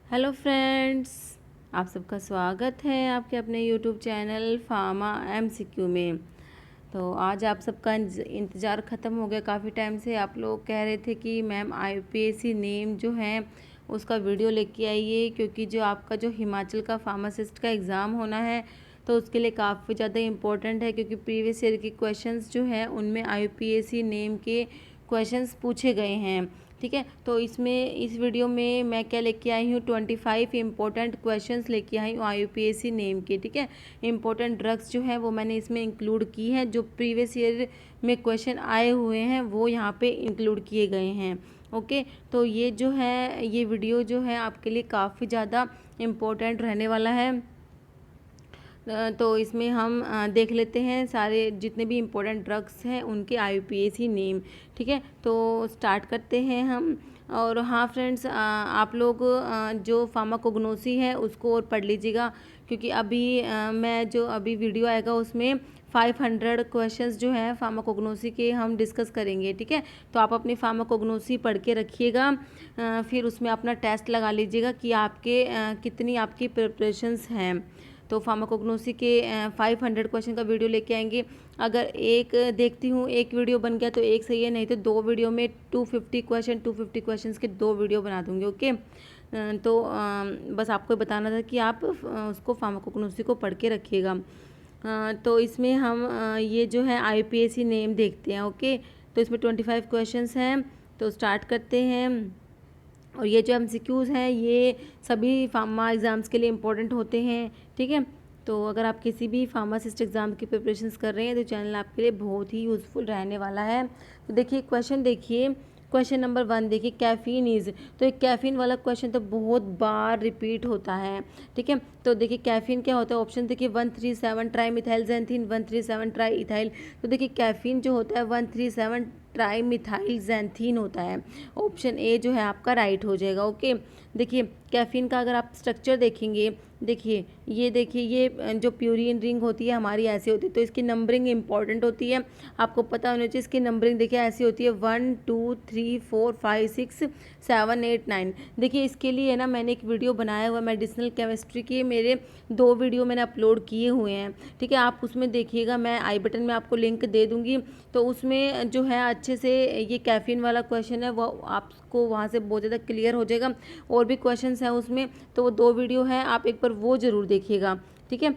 Hello friends, आप सबका स्वागत है आपके अपने यूट्यूब चैनल फार्मा एमसीक्यू में। तो आज आप सबका इंतज़ार ख़त्म हो गया। काफ़ी टाइम से आप लोग कह रहे थे कि मैम आईयूपीएसी नेम जो है उसका वीडियो लेके आइए, क्योंकि जो आपका जो हिमाचल का फार्मासिस्ट का एग्ज़ाम होना है तो उसके लिए काफ़ी ज़्यादा इम्पोर्टेंट है, क्योंकि प्रीवियस ईयर के क्वेश्चंस जो हैं उनमें आईयूपीएसी नेम के क्वेश्चंस पूछे गए हैं। ठीक है, तो इस वीडियो में मैं क्या लेके आई हूँ, 25 इम्पोर्टेंट क्वेश्चंस लेके आई हूँ आईयूपीएसी नेम के। ठीक है, इम्पोर्टेंट ड्रग्स जो है वो मैंने इसमें इंक्लूड की हैं, जो प्रीवियस ईयर में क्वेश्चन आए हुए हैं वो यहाँ पे इंक्लूड किए गए हैं। ओके, तो ये जो है ये वीडियो जो है आपके लिए काफ़ी ज़्यादा इम्पोर्टेंट रहने वाला है। तो इसमें हम देख लेते हैं सारे जितने भी इम्पोर्टेंट ड्रग्स हैं उनके आईयूपीएसी नेम। ठीक है, तो स्टार्ट करते हैं हम। और हाँ फ्रेंड्स, आप लोग जो फार्माकोग्नोसी है उसको और पढ़ लीजिएगा, क्योंकि मैं जो अभी वीडियो आएगा उसमें 500 क्वेश्चंस जो हैं फार्माकोग्नोसी के हम डिस्कस करेंगे। ठीक है, तो आप अपनी फार्माकोग्नोसी पढ़ के रखिएगा, फिर उसमें अपना टेस्ट लगा लीजिएगा कि आपके कितनी आपकी प्रिपरेशंस हैं। तो फार्माकोग्नोसी के 500 क्वेश्चन का वीडियो लेके आएंगे। अगर एक देखती हूँ एक वीडियो बन गया तो एक सही है, नहीं तो दो वीडियो में 250 क्वेश्चंस के दो वीडियो बना दूँगी। ओके, तो बस आपको बताना था कि आप उसको फार्माकोग्नोसी को पढ़ के रखिएगा। तो इसमें हम ये जो है आईयूपीएसी नेम देखते हैं। ओके, तो इसमें 25 क्वेश्चंस हैं, तो स्टार्ट करते हैं। और ये जो एमसीक्यूज़ हैं ये सभी फार्मा एग्ज़ाम्स के लिए इम्पोर्टेंट होते हैं। ठीक है, तो अगर आप किसी भी फार्मासिस्ट एग्ज़ाम की प्रिपरेशंस कर रहे हैं तो चैनल आपके लिए बहुत ही यूज़फुल रहने वाला है। तो देखिए क्वेश्चन नंबर 1 देखिए, कैफ़ीन इज़। तो एक कैफ़ीन वाला क्वेश्चन तो बहुत बार रिपीट होता है। ठीक है, तो देखिए कैफ़ीन क्या होता है। ऑप्शन देखिए 137 tri methyl xanthine, 137 try ethyl. तो देखिए कैफ़ीन जो होता है 137 ट्राई मिथाइल जैंथीन होता है। ऑप्शन ए जो है आपका राइट हो जाएगा। ओके, देखिए कैफ़ीन का अगर आप स्ट्रक्चर देखेंगे, देखिए ये जो प्यूरिन रिंग होती है हमारी ऐसे होती है, तो इसकी नंबरिंग इंपॉर्टेंट होती है। आपको पता होना चाहिए इसकी नंबरिंग देखिए ऐसी होती है 1 2 3 4 5 6 7 8 9। देखिए इसके लिए है ना मैंने एक वीडियो बनाया हुआ मेडिसिनल केमिस्ट्री की, मेरे 2 वीडियो मैंने अपलोड किए हुए हैं। ठीक है, आप उसमें देखिएगा, मैं आई बटन में आपको लिंक दे दूँगी। तो उसमें जो है अच्छे से ये कैफ़ीन वाला क्वेश्चन है वो आपको वहाँ से बहुत ज़्यादा क्लियर हो जाएगा। और भी क्वेश्चंस हैं उसमें, तो वो 2 वीडियो हैं, आप एक बार वो ज़रूर देखिएगा। ठीक है,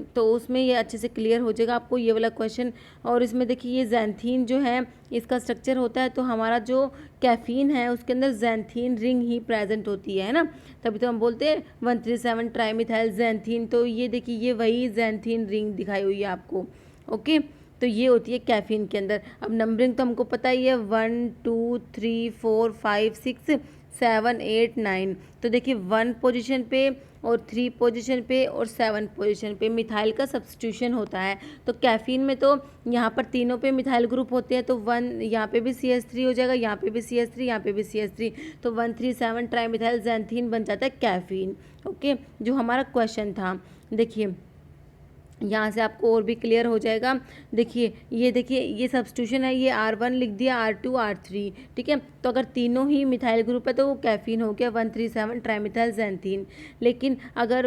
तो उसमें ये अच्छे से क्लियर हो जाएगा आपको ये वाला क्वेश्चन। और इसमें देखिए ये जैंथीन जो है इसका स्ट्रक्चर होता है, तो हमारा जो कैफ़ीन है उसके अंदर जैंथीन रिंग ही प्रेजेंट होती है ना, तभी तो हम बोलते हैं 137 ट्राईमिथाइल जैंथीन। तो ये देखिए ये वही जैंथीन रिंग दिखाई हुई है आपको। ओके, तो ये होती है कैफ़ीन के अंदर। अब नंबरिंग तो हमको पता ही है 1 2 3 4 5 6 7 8 9। तो देखिए 1 पोजीशन पे और 3 पोजीशन पे और 7 पोजीशन पे मिथाइल का सब्स्टिट्यूशन होता है। तो कैफ़ीन में तो यहाँ पर तीनों पे मिथाइल ग्रुप होते हैं, तो 1 यहाँ पे भी CH3 हो जाएगा, यहाँ पे भी CH3, यहाँ पे भी CH3। तो 137 ट्राईमिथाइल जैंथीन बन जाता है कैफ़ीन। ओके, जो हमारा क्वेश्चन था, देखिए यहाँ से आपको और भी क्लियर हो जाएगा। देखिए ये सब्स्टिट्यूशन है, ये R1 लिख दिया, R2 R3। ठीक है, तो अगर तीनों ही मिथाइल ग्रुप है तो वो कैफ़ीन हो गया 137 ट्राईमिथाइल जैंथीन। लेकिन अगर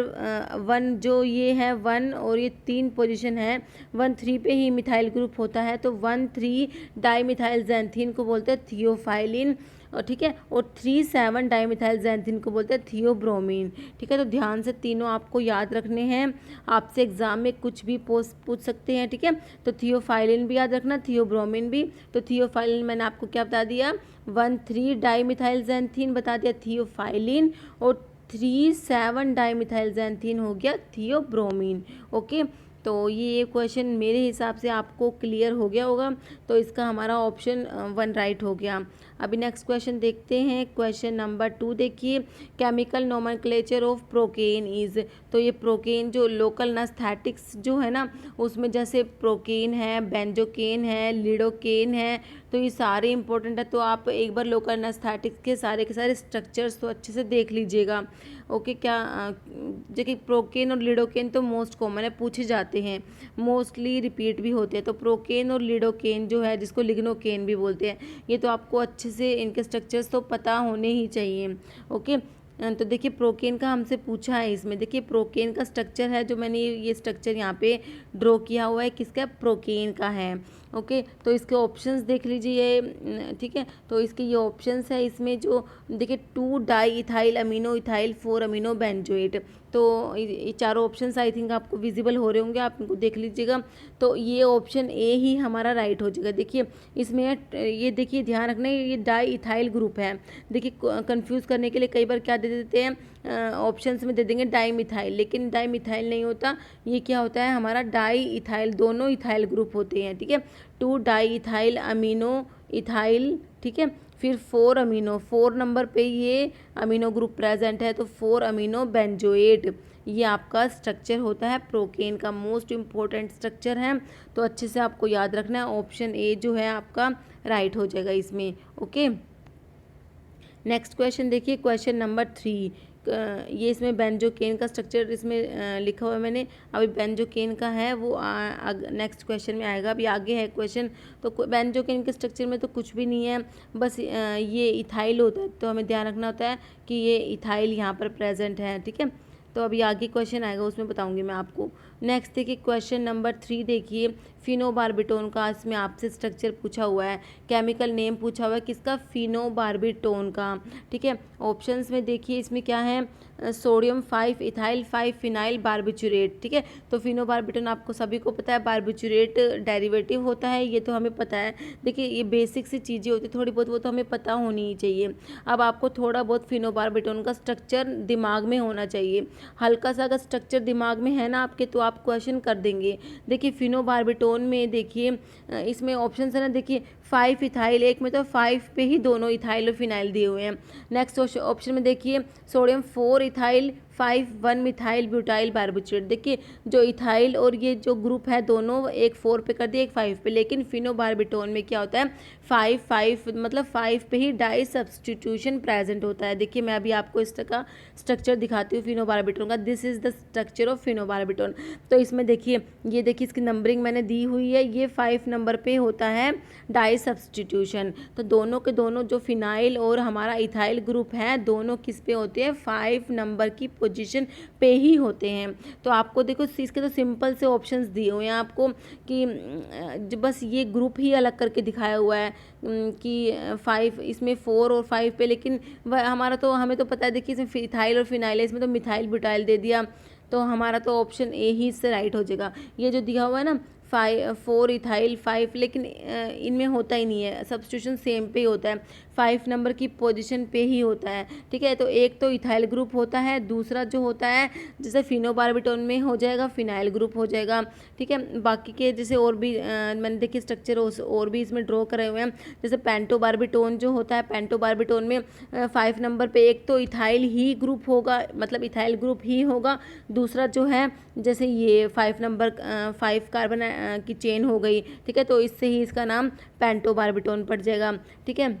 1 जो ये है 1 और ये 3 पोजीशन है, 1 3 पे ही मिथाइल ग्रुप होता है, तो 1 3 डाईमिथाइल जैंथीन को बोलते हैं थियोफाइलिन। और ठीक है, और 3 7 डाईमिथाइल जैंथीन को बोलते हैं थियोब्रोमीन। ठीक है, तो ध्यान से तीनों आपको याद रखने हैं, आपसे एग्जाम में कुछ भी पूछ सकते हैं। ठीक है, तो थियोफाइलिन भी याद रखना, थियोब्रोमीन भी। तो थियोफाइलिन मैंने आपको क्या बता दिया, 1 3 डाईमिथाइल जैंथीन बता दिया थियोफाइलिन, और 3 7 डाईमिथाइल जैंथीन हो गया थियोब्रोमीन। ओके, तो ये क्वेश्चन मेरे हिसाब से आपको क्लियर हो गया होगा, तो इसका हमारा ऑप्शन 1 राइट हो गया। अभी नेक्स्ट क्वेश्चन देखते हैं, क्वेश्चन नंबर 2 देखिए, chemical nomenclature of procaine is. तो ये प्रोकेन जो लोकल एनेस्थेटिक्स जो है ना, उसमें जैसे प्रोकेन है, बेंजोकेन है, लिडोकेन है, तो ये सारे इंपॉर्टेंट है। तो आप एक बार लोकल एनेस्थेटिक्स के सारे स्ट्रक्चर्स तो अच्छे से देख लीजिएगा। ओके, देखिए प्रोकेन और लिडोकेन तो मोस्ट कॉमन है, पूछे जाते हैं, मोस्टली रिपीट भी होते हैं। तो प्रोकेन और लिडोकेन जो है, जिसको लिग्नोकेन भी बोलते हैं, ये तो आपको अच्छे से इनके स्ट्रक्चर्स तो पता होने ही चाहिए। ओके, तो देखिए प्रोकेन का हमसे पूछा है इसमें। देखिए प्रोकेन का स्ट्रक्चर है, जो मैंने ये स्ट्रक्चर यहाँ पे ड्रॉ किया हुआ है, किसका? प्रोकेन का है। ओके, तो इसके ऑप्शंस देख लीजिए ये, ठीक है। तो इसके ये ऑप्शंस है इसमें, जो देखिए 2 di ethyl amino ethyl 4 amino benzoate. तो ये चारों ऑप्शंस आई थिंक आपको विजिबल हो रहे होंगे, आप इनको देख लीजिएगा। तो ये ऑप्शन ए ही हमारा राइट हो जाएगा। देखिए इसमें ये देखिए ध्यान रखना, ये डाई इथाइल ग्रुप है। देखिए कंफ्यूज करने के लिए कई बार क्या दे देते हैं, ऑप्शंस में दे देंगे डाई मिथाइल, लेकिन डाई मिथाइल नहीं होता, ये क्या होता है हमारा डाई इथाइल, दोनों इथाइल ग्रुप होते हैं, ठीक है। 2 डाई इथाइल अमीनो इथाइल, ठीक है। फिर 4 अमीनो, 4 नंबर पे ये अमीनो ग्रुप प्रेजेंट है, तो 4 अमीनो बेंजोएट, ये आपका स्ट्रक्चर होता है प्रोकेन का, मोस्ट इम्पोर्टेंट स्ट्रक्चर है। तो अच्छे से आपको याद रखना है, ऑप्शन ए जो है आपका राइट हो जाएगा इसमें। ओके, नेक्स्ट क्वेश्चन देखिए, क्वेश्चन नंबर 3। ये इसमें बेंजोकेन का स्ट्रक्चर इसमें लिखा हुआ है मैंने। अभी बेंजोकेन का है वो नेक्स्ट क्वेश्चन में आएगा, अभी आगे है क्वेश्चन। तो बेंजोकेन के स्ट्रक्चर में तो कुछ भी नहीं है, बस ये इथाइल होता है, तो हमें ध्यान रखना होता है कि ये इथाइल यहाँ पर प्रेजेंट है, ठीक है। तो अभी आगे क्वेश्चन आएगा, उसमें बताऊंगी मैं आपको। नेक्स्ट देखिए क्वेश्चन नंबर 3 देखिए, फिनोबार्बिटोन का इसमें आपसे स्ट्रक्चर पूछा हुआ है, केमिकल नेम पूछा हुआ है किसका? फिनोबार्बिटोन का, ठीक है। ऑप्शंस में देखिए इसमें क्या है, सोडियम 5 इथाइल 5 फिनाइल बार्बिचुरेट, ठीक है। तो फिनोबार्बिटोन आपको सभी को पता है बार्बिचुरेट डेरिवेटिव होता है, ये तो हमें पता है। देखिए ये बेसिक सी चीज़ें होती है थोड़ी बहुत, वो तो हमें पता होनी ही चाहिए। अब आपको थोड़ा बहुत फिनोबार्बिटोन का स्ट्रक्चर दिमाग में होना चाहिए, हल्का सा अगर स्ट्रक्चर दिमाग में है ना आपके, तो आप क्वेश्चन कर देंगे। देखिए फिनोबार्बिटोन में देखिए इसमें ऑप्शन है ना, देखिए 5 इथाइल, एक में तो 5 पे ही दोनों इथाइल और फिनाइल दिए हुए हैं। नेक्स्ट ऑप्शन में देखिए sodium 4 ethyl 5 1 methyl butyl barbiturate. देखिए जो इथाइल और ये जो ग्रुप है दोनों, एक 4 पे कर दिया, एक 5 पे, लेकिन फिनोबार्बिटोन में क्या होता है 5 5 मतलब 5 पे ही डाई सब्सटीट्यूशन प्रेजेंट होता है। देखिए मैं अभी आपको इसका स्ट्रक्चर दिखाती हूँ फिनोबार्बिटोन का। This is the structure of phenobarbitone. तो इसमें देखिए, ये देखिए इसकी नंबरिंग मैंने दी हुई है, ये 5 नंबर पे होता है डाई सब्सटीट्यूशन। तो दोनों के दोनों जो फिनाइल और हमारा इथाइल ग्रुप है, दोनों किस पे होते हैं? 5 नंबर की पोजीशन पे ही होते हैं। तो आपको देखो इसके तो सिंपल से ऑप्शंस दिए हुए हैं आपको, कि बस ये ग्रुप ही अलग करके दिखाया हुआ है कि 5 इसमें 4 और 5 पे, लेकिन हमारा तो हमें तो पता है, देखिए इसमें इथाइल और फिनाइल है, इसमें तो मिथाइल ब्यूटाइल दे दिया, तो हमारा तो ऑप्शन ए ही इससे राइट हो जाएगा। ये जो दिया हुआ है ना 4 इथाइल 5, लेकिन इनमें होता ही नहीं है, सब्स्टिट्यूशन सेम पे ही होता है, 5 नंबर की पोजीशन पे ही होता है, ठीक है। तो एक तो इथाइल ग्रुप होता है, दूसरा जो होता है जैसे फिनोबार्बिटोन में हो जाएगा फिनाइल ग्रुप हो जाएगा, ठीक है। बाकी के जैसे और भी मैंने देखिए स्ट्रक्चर और भी इसमें ड्रॉ करे हुए हैं, जैसे पेंटोबार्बिटोन जो होता है, पेंटोबार्बिटोन में 5 नंबर पे एक तो इथाइल ही ग्रुप होगा, मतलब इथाइल ग्रुप ही होगा, दूसरा जो है जैसे ये 5 नंबर 5 कार्बन की चेन हो गई, ठीक है। तो इससे ही इसका नाम पेंटोबार्बिटोन पड़ जाएगा, ठीक है।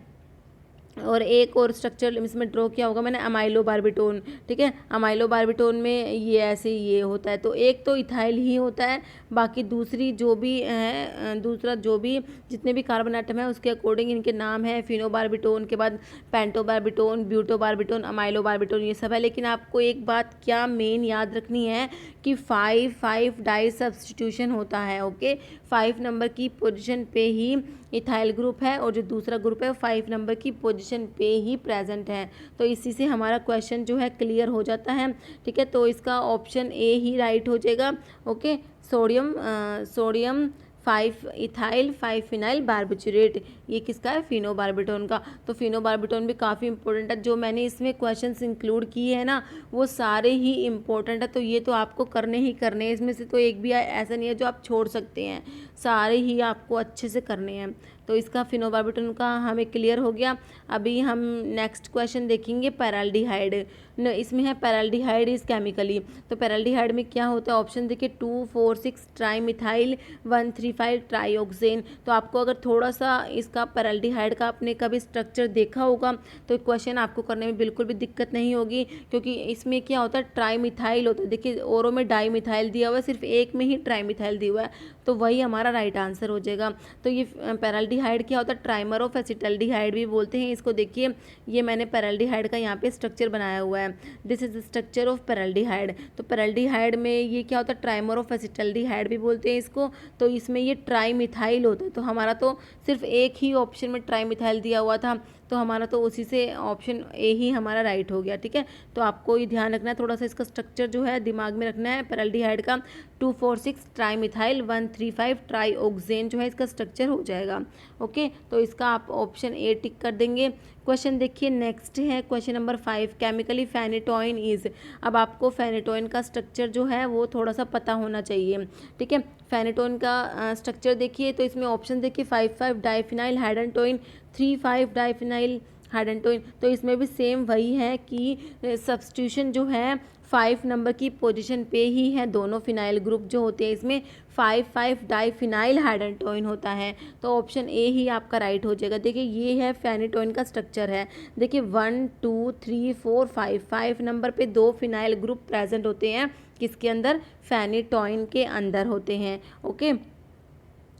और एक और स्ट्रक्चर इसमें ड्रॉ किया होगा मैंने, अमाइलो बार्बिटोन, ठीक है। अमाइलो बार्बिटोन में ये ऐसे ये होता है, तो एक तो इथाइल ही होता है, बाकी दूसरी जो भी है दूसरा जो भी जितने भी कार्बन आइटम है उसके अकॉर्डिंग इनके नाम है, फिनोबार्बिटोन के बाद पेंटोबार्बिटोन, ब्यूटोबार्बिटोन, अमाइलो बार्बिटोन, ये सब है। लेकिन आपको एक बात क्या मेन याद रखनी है कि 5 डाई सब्स्टिट्यूशन होता है, ओके। 5 नंबर की पोजीशन पे ही इथाइल ग्रुप है और जो दूसरा ग्रुप है 5 नंबर की पोजीशन पे ही प्रेजेंट है। तो इसी से हमारा क्वेश्चन जो है क्लियर हो जाता है, ठीक है। तो इसका ऑप्शन ए ही राइट हो जाएगा, okay. Sodium 5 ethyl 5 phenyl barbiturate, ये किसका है? फिनोबार्बिटोन का। तो फिनोबार्बिटोन भी काफ़ी इंपॉर्टेंट है, जो मैंने इसमें क्वेश्चंस इंक्लूड किए हैं ना वो सारे ही इंपॉर्टेंट है, तो ये तो आपको करने ही करने हैं, इसमें से तो एक भी ऐसा नहीं है जो आप छोड़ सकते हैं, सारे ही आपको अच्छे से करने हैं। तो इसका फिनोबार्बिटोन का हमें क्लियर हो गया। अभी हम नेक्स्ट क्वेश्चन देखेंगे पैराल्डिहाइड। इसमें है पैराल्डिहाइड इज केमिकली। तो पैराल्डिहाइड में क्या होता है? ऑप्शन देखिए 2,4,6 ट्राईमिथाइल 1,3,5 ट्राईऑक्सेन। तो आपको अगर थोड़ा सा इसका पैराल्डिहाइड का आपने कभी स्ट्रक्चर देखा होगा तो क्वेश्चन आपको करने में बिल्कुल भी दिक्कत नहीं होगी, क्योंकि इसमें क्या होता है ट्राईमिथाइल होता है। देखिए औरों में डाईमिथाइल दिया हुआ है, सिर्फ एक में ही ट्राईमिथाइल दिया हुआ है, तो वही हमारा राइट आंसर हो जाएगा। तो ये पैराल्डिहाइड पैराल्डिहाइड क्या होता है, ट्राइमर ऑफ एसिटल्डिहाइड भी बोलते हैं इसको। देखिए ये मैंने पैराल्डिहाइड का यहाँ पे स्ट्रक्चर बनाया हुआ है, this is the structure of paraldehyde. तो पैराल्डिहाइड में ये क्या होता है, ट्राइमर ऑफ एसिटल्डिहाइड भी बोलते हैं इसको। तो इसमें ये ट्राईमिथाइल होता है। तो हमारा तो सिर्फ एक ही ऑप्शन में ट्राईमिथाइल दिया हुआ था, तो हमारा तो उसी से ऑप्शन ए ही हमारा राइट हो गया। ठीक है, तो आपको ये ध्यान रखना है, थोड़ा सा इसका स्ट्रक्चर जो है दिमाग में रखना है। पैराल्डिहाइड का 2,4,6 ट्राईमिथाइल 1,3,5 ट्राईओक्सेन जो है इसका स्ट्रक्चर हो जाएगा। ओके, तो इसका आप ऑप्शन ए टिक कर देंगे। क्वेश्चन देखिए नेक्स्ट है question number 5, chemically phenytoin is. अब आपको फेनेटोइन का स्ट्रक्चर जो है वो थोड़ा सा पता होना चाहिए। ठीक है, फेनेटोइन का स्ट्रक्चर देखिए, तो इसमें ऑप्शन देखिए 5,5 डाइफिनाइल हाइडेंटोइन, 3,5 डाइफिनाइल हाइडेंटोइन। तो इसमें भी सेम वही है कि सब्स्टिट्यूशन जो है 5 नंबर की पोजीशन पे ही है। दोनों फिनाइल ग्रुप जो होते हैं इसमें 5,5 डाइफिनाइल हाइडेंटोइन होता है। तो ऑप्शन ए ही आपका राइट हो जाएगा। देखिए ये है फेनेटोइन का स्ट्रक्चर है। देखिए 1 2 3 4 5 नंबर पे 2 फिनाइल ग्रुप प्रेजेंट होते हैं, किसके अंदर, फेनेटोइन के अंदर होते हैं। ओके,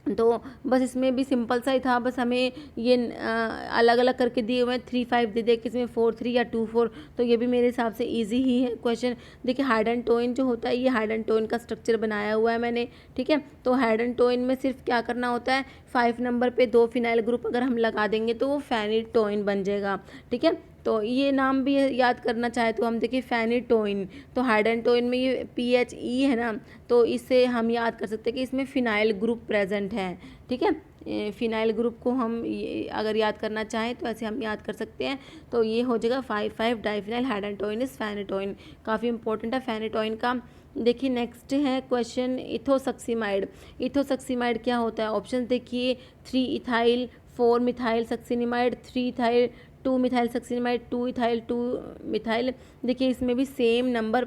तो बस इसमें भी सिंपल सा ही था, बस हमें ये अलग अलग करके दिए हुए हैं, 3,5 दे दे, किसी में 4,3 या 2,4। तो ये भी मेरे हिसाब से इजी ही है क्वेश्चन। देखिए हाइडेंटोइन जो होता है, ये हाइडेंटोइन का स्ट्रक्चर बनाया हुआ है मैंने। ठीक है, तो हाइडेंटोइन में सिर्फ क्या करना होता है, 5 नंबर पे 2 फिनाइल ग्रुप अगर हम लगा देंगे तो वो फेनेटोइन बन जाएगा। ठीक है, तो ये नाम भी याद करना चाहे तो हम देखिए फेनेटोइन, तो हाइडेंटोइन में ये PHE है ना, तो इससे हम याद कर सकते हैं कि इसमें फिनाइल ग्रुप प्रेजेंट है। ठीक है, फिनाइल ग्रुप को हम अगर याद करना चाहें तो ऐसे हम याद कर सकते हैं। तो ये हो जाएगा 5,5 डाइफिनाइल हाइडेंटोइन इज फेनेटोइन। काफ़ी इंपॉर्टेंट है फेनेटोइन का। देखिए नेक्स्ट है क्वेश्चन इथोसक्सीमाइड। इथोसक्सीमाइड क्या होता है, ऑप्शन देखिए 3 ethyl 4 methyl succinimide, 3 ethyl 2 methyl succinimide, 2 ethyl 2 methyl. देखिए इसमें भी सेम नंबर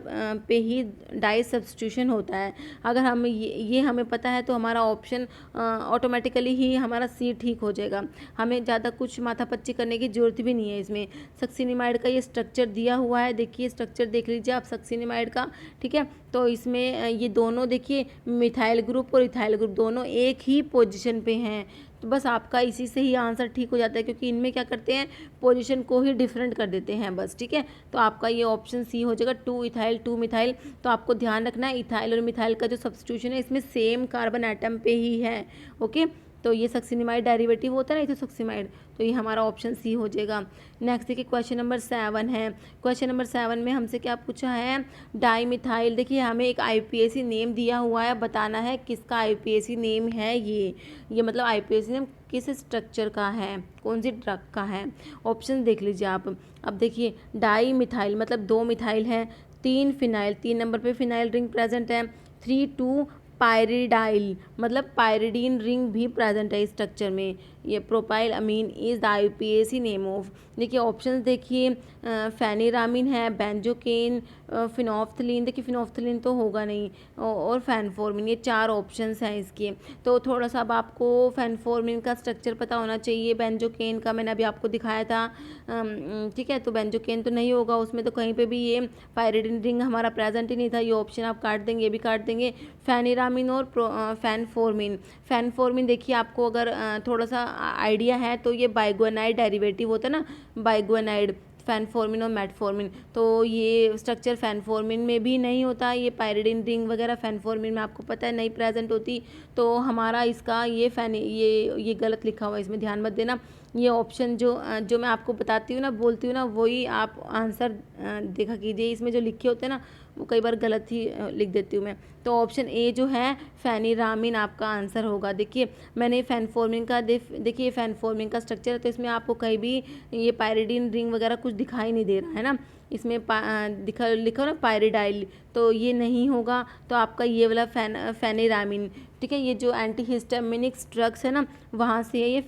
पे ही डाई सब्स्टिट्यूशन होता है। अगर हम ये हमें पता है तो हमारा ऑप्शन ऑटोमेटिकली ही हमारा सी ठीक हो जाएगा, हमें ज़्यादा कुछ माथापच्ची करने की ज़रूरत भी नहीं है। इसमें सक्सिनिमाइड का ये स्ट्रक्चर दिया हुआ है, देखिए स्ट्रक्चर देख लीजिए आप सक्सिनिमाइड का। ठीक है, तो इसमें ये दोनों देखिए मिथाइल ग्रुप और इथाइल ग्रुप दोनों एक ही पोजीशन पे हैं। तो बस आपका इसी से ही आंसर ठीक हो जाता है, क्योंकि इनमें क्या करते हैं, पोजीशन को ही डिफरेंट कर देते हैं बस। ठीक है, तो आपका ये ऑप्शन सी हो जाएगा 2 इथाइल 2 मिथाइल। तो आपको ध्यान रखना है इथाइल और मिथाइल का जो सब्स्टिट्यूशन है इसमें सेम कार्बन एटम पे ही है। ओके, तो ये सक्सिनिमाइड डेरिवेटिव होता है ना इथोसक्सीमाइड, तो ये हमारा ऑप्शन सी हो जाएगा। नेक्स्ट देखिए क्वेश्चन नंबर 7 है। क्वेश्चन नंबर 7 में हमसे क्या पूछा है, डाईमिथाइल। देखिए हमें एक IUPAC नेम दिया हुआ है, बताना है किसका IUPAC नेम है ये मतलब IUPAC नेम किस स्ट्रक्चर का है, कौन सी ड्रग का है। ऑप्शन देख लीजिए आप। अब देखिए डाईमिथाइल मतलब 2 मिथाइल है, 3 फिनाइल, 3 नंबर पे फिनाइल रिंग प्रेजेंट है, 3 पायरिडाइल मतलब पायरिडीन रिंग भी प्रेजेंट है इस स्ट्रक्चर में। ये propyl amine is the IUPAC name of. देखिए ऑप्शंस देखिए फेनिरामिन है, बेंजोकेन, फिनोफ्थलीन। देखिए फिनोफ्थलीन तो होगा नहीं, और फैनफोर्मिन, ये 4 ऑप्शंस हैं इसके। तो थोड़ा सा अब आपको फैनफोर्मिन का स्ट्रक्चर पता होना चाहिए, बेंजोकेन का मैंने अभी आपको दिखाया था। ठीक है, तो बेंजोकेन तो नहीं होगा उसमें, तो कहीं पे भी ये पायरिडीन रिंग हमारा प्रेजेंट ही नहीं था, ये ऑप्शन आप काट देंगे, ये भी काट देंगे। फेनिरामिन और फैनफोर्मिन। फैनफोर्मिन देखिए आपको अगर थोड़ा सा आइडिया है तो ये बाइगोनाइड डेरिवेटिव होता है ना, बाइगोनाइड, फैनफोर्मिन और मेटफोर्मिन। तो ये स्ट्रक्चर फैनफोर्मिन में भी नहीं होता, ये पायरिडीन रिंग वगैरह फैनफोर्मिन में आपको पता है नहीं प्रेजेंट होती। तो हमारा इसका ये गलत लिखा हुआ है, इसमें ध्यान मत देना। ये ऑप्शन जो मैं आपको बताती हूँ ना, बोलती हूँ ना, वही आप आंसर देखा कीजिए। इसमें जो लिखे होते हैं ना वो कई बार गलत ही लिख देती हूँ मैं। तो ऑप्शन ए जो है फेनिरामिन आपका आंसर होगा। देखिए मैंने फैनफोर्मिन का देखिए फैनफोर्मिन का स्ट्रक्चर है, तो इसमें आपको कहीं भी ये पायरिडीन रिंग वगैरह कुछ दिखाई नहीं दे रहा है ना, इसमें लिखा ना पायरिडाइल, तो ये नहीं होगा। तो आपका ये वाला फेनिरामिन। ठीक है, ये जो एंटीहिस्टामिनिक ड्रग्स है ना वहाँ से है ये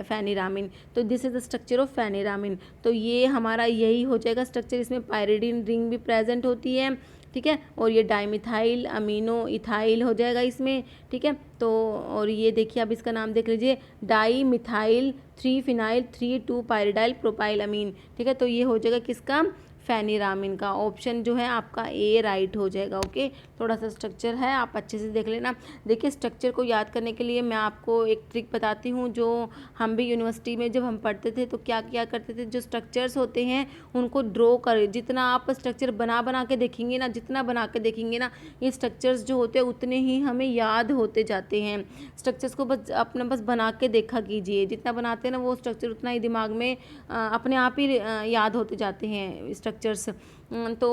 फेनिरामिन। तो this is the structure of pheniramine. तो ये हमारा यही हो जाएगा स्ट्रक्चर, इसमें पायरिडीन रिंग भी प्रेजेंट होती है। ठीक है, और ये डाइमिथाइल अमीनो इथाइल हो जाएगा इसमें। ठीक है, तो और ये देखिए अब इसका नाम देख लीजिए, डाइमिथाइल 3 फिनाइल 3 2 पायरिडाइल प्रोपाइल अमीन। ठीक है, तो ये हो जाएगा किसका, फेनिरामिन का। ऑप्शन जो है आपका ए राइट हो जाएगा। ओके, थोड़ा सा स्ट्रक्चर है, आप अच्छे से देख लेना। देखिए, स्ट्रक्चर को याद करने के लिए मैं आपको एक ट्रिक बताती हूँ, जो हम भी यूनिवर्सिटी में जब हम पढ़ते थे तो क्या किया करते थे, जो स्ट्रक्चर्स होते हैं उनको ड्रॉ कर, जितना आप स्ट्रक्चर बना बना के देखेंगे ना, जितना बना के देखेंगे ना, ये स्ट्रक्चर्स जो होते हैं उतने ही हमें याद होते जाते हैं। स्ट्रक्चर्स को बस अपना बस बना के देखा कीजिए, जितना बनाते हैं ना वो स्ट्रक्चर उतना ही दिमाग में अपने आप ही याद होते जाते हैं स्ट्रक्चर्स। तो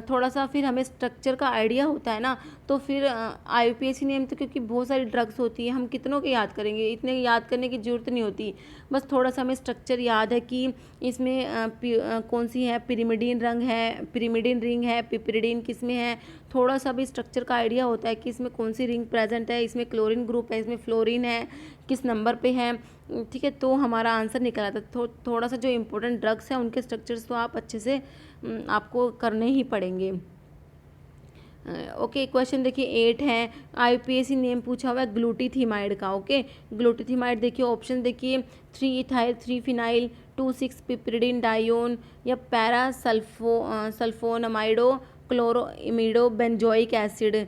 थोड़ा सा फिर हमें स्ट्रक्चर का आइडिया होता है ना, तो फिर आईयूपीएसी नेम तो क्योंकि बहुत सारी ड्रग्स होती है, हम कितनों के याद करेंगे, इतने याद करने की ज़रूरत नहीं होती। बस थोड़ा सा हमें स्ट्रक्चर याद है कि इसमें कौन सी है, पिरिमिडीन रंग है, पिरिमिडीन रिंग है, पिपरिडीन किस में है, थोड़ा सा भी स्ट्रक्चर का आइडिया होता है कि इसमें कौन सी रिंग प्रेजेंट है, इसमें क्लोरीन ग्रुप है, इसमें फ्लोरीन है, किस नंबर पे है, ठीक है, तो हमारा आंसर निकल आता है। थोड़ा सा जो इम्पोर्टेंट ड्रग्स हैं उनके स्ट्रक्चर्स तो आप अच्छे से आपको करने ही पड़ेंगे। ओके, क्वेश्चन देखिए 8 है, आईयूपीएसी नेम पूछा हुआ है ग्लूटीथीमाइड का। ओके, ग्लूटीथीमाइड देखिए, ऑप्शन देखिए 3 इथाइल 3 फिनाइल 2,6 पिपरिडिन डायोन या पैरा सल्फोनामाइडो क्लोरोइमिडो बेंजोइक एसिड।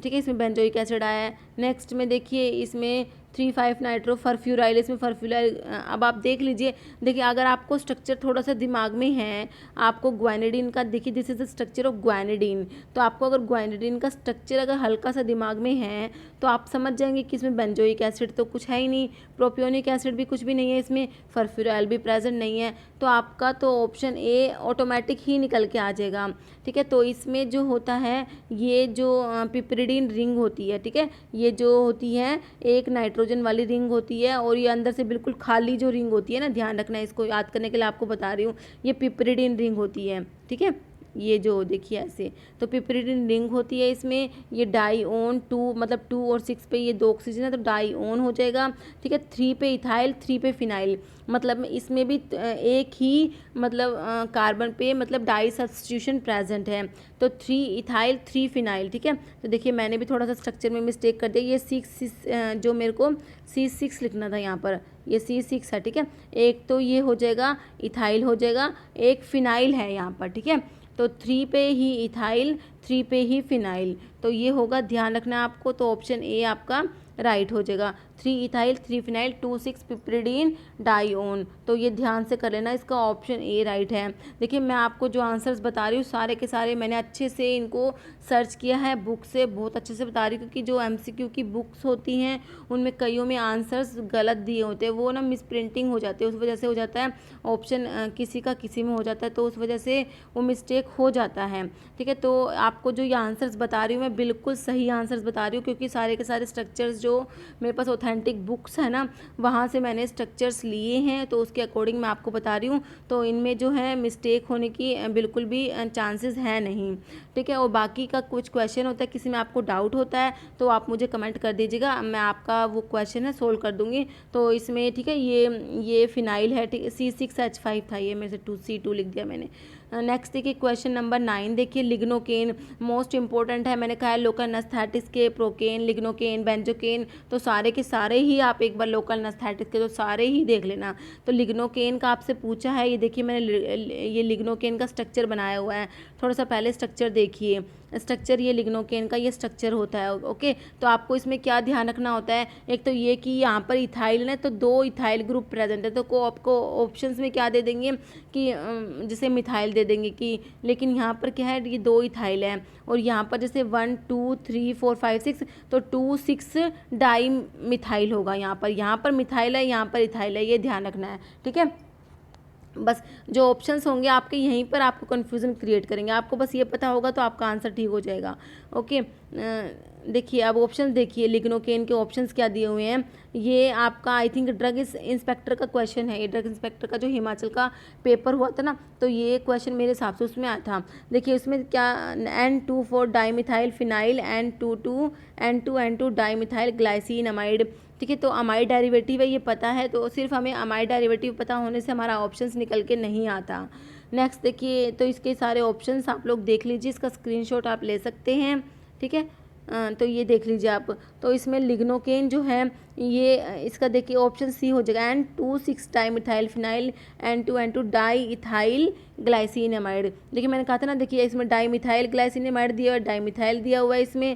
ठीक है, इसमें बेंजोइक एसिड आया है। नेक्स्ट में देखिए इसमें 3,5 नाइट्रो फर्फ्यूराइल, इसमें फर्फ्यूराइल। अब आप देख लीजिए, देखिए अगर आपको स्ट्रक्चर थोड़ा सा दिमाग में है, आपको ग्वानिडीन का, देखिए this is the structure of guanidine, तो आपको अगर ग्वानिडीन का स्ट्रक्चर अगर हल्का सा दिमाग में है तो आप समझ जाएंगे कि इसमें बेंजोइक एसिड तो कुछ है ही नहीं, प्रोपियोनिक एसिड भी कुछ भी नहीं है, इसमें फर्फ्यूराइल भी प्रेजेंट नहीं है, तो आपका तो ऑप्शन ए ऑटोमेटिक ही निकल के आ जाएगा। ठीक है, तो इसमें जो होता है, ये जो पिपरिडीन रिंग होती है, ठीक है, ये जो होती है एक नाइट्रोजन वाली रिंग होती है, और ये अंदर से बिल्कुल खाली जो रिंग होती है ना, ध्यान रखना है, इसको याद करने के लिए आपको बता रही हूँ, ये पिपरिडीन रिंग होती है। ठीक है, ये जो देखिए ऐसे, तो पिपरिडीन रिंग होती है इसमें, ये डाईओन 2, मतलब 2 और 6 पे ये 2 ऑक्सीजन है तो डाईओन हो जाएगा। ठीक है, 3 पे इथाइल 3 पे फिनाइल, मतलब इसमें भी एक ही मतलब कार्बन पे मतलब डाई सब्स्टिट्यूशन प्रेजेंट है, तो 3 इथाइल 3 फिनाइल। ठीक है, तो देखिए मैंने भी थोड़ा सा स्ट्रक्चर में मिस्टेक कर दिया, ये 6 जो मेरे को C6 लिखना था यहाँ पर, ये C6 है। ठीक है, एक तो ये हो जाएगा इथाइल हो जाएगा, एक फिनाइल है यहाँ पर। ठीक है, तो 3 पे ही इथाइल 3 पे ही फिनाइल, तो ये होगा, ध्यान रखना है आपको, तो ऑप्शन ए आपका राइट हो जाएगा। 3 इथाइल 3 फिनाइल 2,6 पिपरिडीन डाईओन, तो ये ध्यान से कर लेना, इसका ऑप्शन ए राइट है। देखिए मैं आपको जो आंसर्स बता रही हूँ सारे के सारे मैंने अच्छे से इनको सर्च किया है बुक से, बहुत अच्छे से बता रही हूँ, क्योंकि जो एमसीक्यू की बुक्स होती हैं उनमें कईयों में आंसर्स गलत दिए होते हैं, वो ना मिस प्रिंटिंग हो जाती है, उस वजह से हो जाता है ऑप्शन किसी का किसी में हो जाता है, तो उस वजह से वो मिस्टेक हो जाता है। ठीक है, तो आपको जो ये आंसर्स बता रही हूँ मैं बिल्कुल सही आंसर्स बता रही हूँ, क्योंकि सारे के सारे स्ट्रक्चर्स जो मेरे पास ऑथेंटिक बुक्स है ना, वहाँ से मैंने स्ट्रक्चर्स लिए हैं, तो उसके अकॉर्डिंग मैं आपको बता रही हूँ, तो इनमें जो है मिस्टेक होने की बिल्कुल भी चांसेस है नहीं। ठीक है, और बाकी का कुछ क्वेश्चन होता है, किसी में आपको डाउट होता है तो आप मुझे कमेंट कर दीजिएगा, मैं आपका वो क्वेश्चन है सोल्व कर दूँगी। तो इसमें ठीक है, ये फिनाइल है, ठीक है, C6H5 था, ये मेरे से C2 लिख दिया मैंने। नेक्स्ट देखिए क्वेश्चन नंबर 9, देखिए लिग्नोकेन मोस्ट इंपॉर्टेंट है, मैंने कहा है लोकल एनेस्थेटिक्स के, प्रोकेन, लिग्नोकेन, बेंजोकेन, तो सारे के सारे ही आप एक बार लोकल एनेस्थेटिक्स के तो सारे ही देख लेना। तो लिग्नोकेन का आपसे पूछा है, ये देखिए मैंने ये लिग्नोकेन का स्ट्रक्चर बनाया हुआ है, थोड़ा सा पहले स्ट्रक्चर देखिए, स्ट्रक्चर ये लिग्नोकेन का ये स्ट्रक्चर होता है। ओके, तो आपको इसमें क्या ध्यान रखना होता है, एक तो ये कि यहाँ पर इथाइल है तो 2 इथाइल ग्रुप प्रेजेंट है, तो को आपको ऑप्शंस में क्या दे देंगे कि जैसे मिथाइल दे देंगे कि, लेकिन यहाँ पर क्या है, ये 2 इथाइल है, और यहाँ पर जैसे 1 2 3 4 5 6, तो 2 6 डाई मिथाइल होगा, यहाँ पर मिथाइल है, यहाँ पर इथाइल है, ये ध्यान रखना है। ठीक है, बस जो ऑप्शंस होंगे आपके यहीं पर आपको कन्फ्यूज़न क्रिएट करेंगे, आपको बस ये पता होगा तो आपका आंसर ठीक हो जाएगा। ओके, देखिए अब ऑप्शन देखिए, लिग्नोकेन के ऑप्शंस क्या दिए हुए हैं, ये आपका आई थिंक ड्रग इंस्पेक्टर का क्वेश्चन है, ये ड्रग इंस्पेक्टर का जो हिमाचल का पेपर हुआ था ना, तो ये क्वेश्चन मेरे हिसाब से उसमें आया था। देखिए उसमें क्या, N2,4 dimethyl phenyl, N2 dimethyl glycine amide. ठीक है, तो अमाइड डेरिवेटिव है ये पता है, तो सिर्फ हमें अमाइड डेरिवेटिव पता होने से हमारा ऑप्शंस निकल के नहीं आता। नेक्स्ट देखिए, तो इसके सारे ऑप्शंस आप लोग देख लीजिए, इसका स्क्रीनशॉट आप ले सकते हैं। ठीक है, तो ये देख लीजिए आप, तो इसमें लिग्नोकेन जो है ये इसका देखिए ऑप्शन सी हो जाएगा, N2,6 dimethyl phenyl N2 diethyl glycinamide. देखिए मैंने कहा था ना, देखिए इसमें डाईमिथाइल ग्लाइसिनमाइड दिया हुआ है, डाईमिथाइल दिया हुआ है इसमें,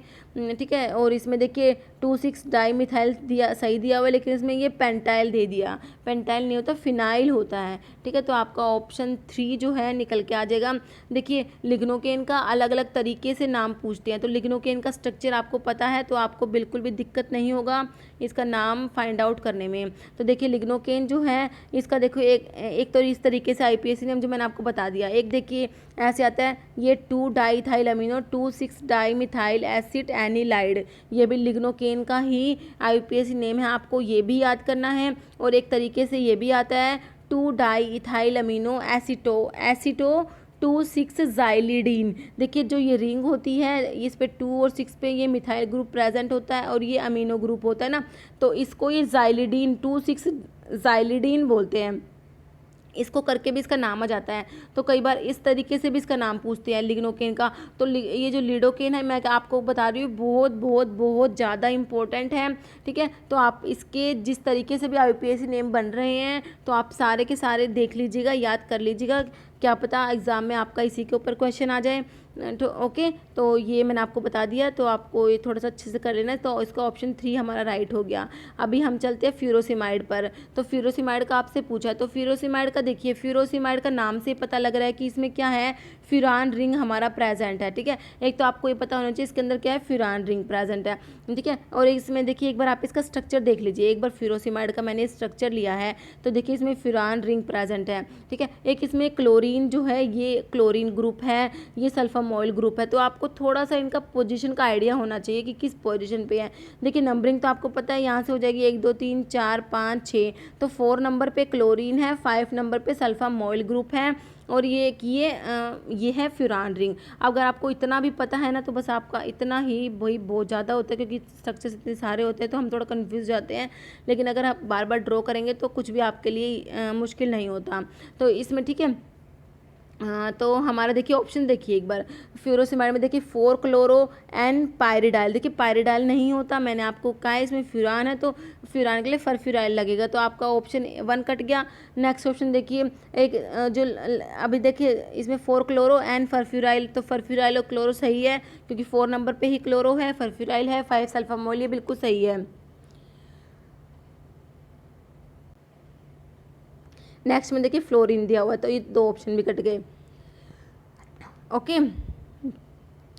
ठीक है। और इसमें देखिए 2,6 डाईमिथाइल दिया, सही दिया हुआ है, लेकिन इसमें ये पेंटाइल दे दिया। पेंटाइल नहीं होता, फिनाइल होता है, ठीक है। तो आपका ऑप्शन 3 जो है निकल के आ जाएगा। देखिए लिग्नोकेन का अलग अलग तरीके से नाम पूछते हैं, तो लिग्नोकेन का स्ट्रक्चर आपको पता है तो आपको बिल्कुल भी दिक्कत नहीं होगा इसका नाम फाइंड आउट करने में। तो देखिए लिग्नोकेन जो है इसका देखो एक तो इस तरीके से आईपीएसी नेम जो मैंने आपको बता दिया। एक देखिए ऐसे आता है, ये 2 diethyl amino 2,6 dimethyl acid anilide, ये भी लिग्नोकेन का ही आईपीएसी नेम है, आपको ये भी याद करना है। और एक तरीके से ये भी आता है 2 डाईइथाइल अमीनो एसिटो 2,6 जाइलिडीन। देखिए जो ये रिंग होती है इस पे 2 और 6 पे ये मिथाइल ग्रुप प्रेजेंट होता है और ये अमीनो ग्रुप होता है ना, तो इसको ये जाइलिडीन 2,6 जाइलिडीन बोलते हैं। इसको करके भी इसका नाम आ जाता है। तो कई बार इस तरीके से भी इसका नाम पूछते हैं लिग्नोकेन का। तो ये जो लिडोकेन है मैं आपको बता रही हूँ बहुत बहुत बहुत ज़्यादा इंपॉर्टेंट है, ठीक है। तो आप इसके जिस तरीके से भी आईपीएसी नेम बन रहे हैं तो आप सारे के सारे देख लीजिएगा, याद कर लीजिएगा, क्या पता एग्ज़ाम में आपका इसी के ऊपर क्वेश्चन आ जाए। तो ओके, तो ये मैंने आपको बता दिया, तो आपको ये थोड़ा सा अच्छे से कर लेना है। तो इसका ऑप्शन 3 हमारा राइट हो गया। अभी हम चलते हैं फ्यूरोसिमाइड पर। तो फ्यूरोसिमाइड का आपसे पूछा है, तो फ्यूरोसिमाइड का देखिए, फ्यूरोसिमाइड का नाम से पता लग रहा है कि इसमें क्या है, फ्यूरान रिंग हमारा प्रेजेंट है, ठीक है। एक तो आपको ये पता होना चाहिए इसके अंदर क्या है, फ्यूरान रिंग प्रेजेंट है, ठीक है। और इसमें देखिए एक बार आप इसका स्ट्रक्चर देख लीजिए, एक बार फ्यूरोसिमाइड का मैंने स्ट्रक्चर लिया है तो देखिए इसमें फ्यूरान रिंग प्रेजेंट है, ठीक है। एक इसमें क्लोरीन जो है ये क्लोरीन ग्रुप है, ये सल्फामॉइल ग्रुप है। तो आपको थोड़ा सा इनका पोजीशन का आइडिया होना चाहिए कि किस पोजीशन पे है। देखिए नंबरिंग तो आपको पता है, यहाँ से हो जाएगी 1 2 3 4 5 6, तो 4 नंबर पे क्लोरीन है, 5 नंबर पे सल्फामॉइल ग्रुप है, और ये है फ्यूरान रिंग। अगर आपको इतना भी पता है ना तो बस आपका इतना ही वही बहुत ज़्यादा होता है, क्योंकि स्ट्रक्चर्स इतने सारे होते हैं तो हम थोड़ा कंफ्यूज जाते हैं। लेकिन अगर आप बार बार ड्रॉ करेंगे तो कुछ भी आपके लिए मुश्किल नहीं होता। तो इसमें ठीक है, तो हमारा देखिए ऑप्शन देखिए एक बार, फ्यूरोसिमाइड में देखिए 4 क्लोरो एन पायरिडाइल। देखिए पायरिडाइल नहीं होता, मैंने आपको कहा है इसमें फ्यूरान है तो फ्यूरान के लिए फरफ्यूराइल लगेगा, तो आपका ऑप्शन 1 कट गया। नेक्स्ट ऑप्शन देखिए एक जो अभी देखिए इसमें 4 क्लोरो एन फरफ्यूराइल, तो फरफ्यूराइल और क्लोरो सही है क्योंकि 4 नंबर पे ही क्लोरो है, फरफ्यूराइल है, 5 सल्फामोल, ये बिल्कुल सही है। नेक्स्ट में देखिए फ्लोरीन दिया हुआ है, तो ये 2 ऑप्शन भी कट गए। ओके,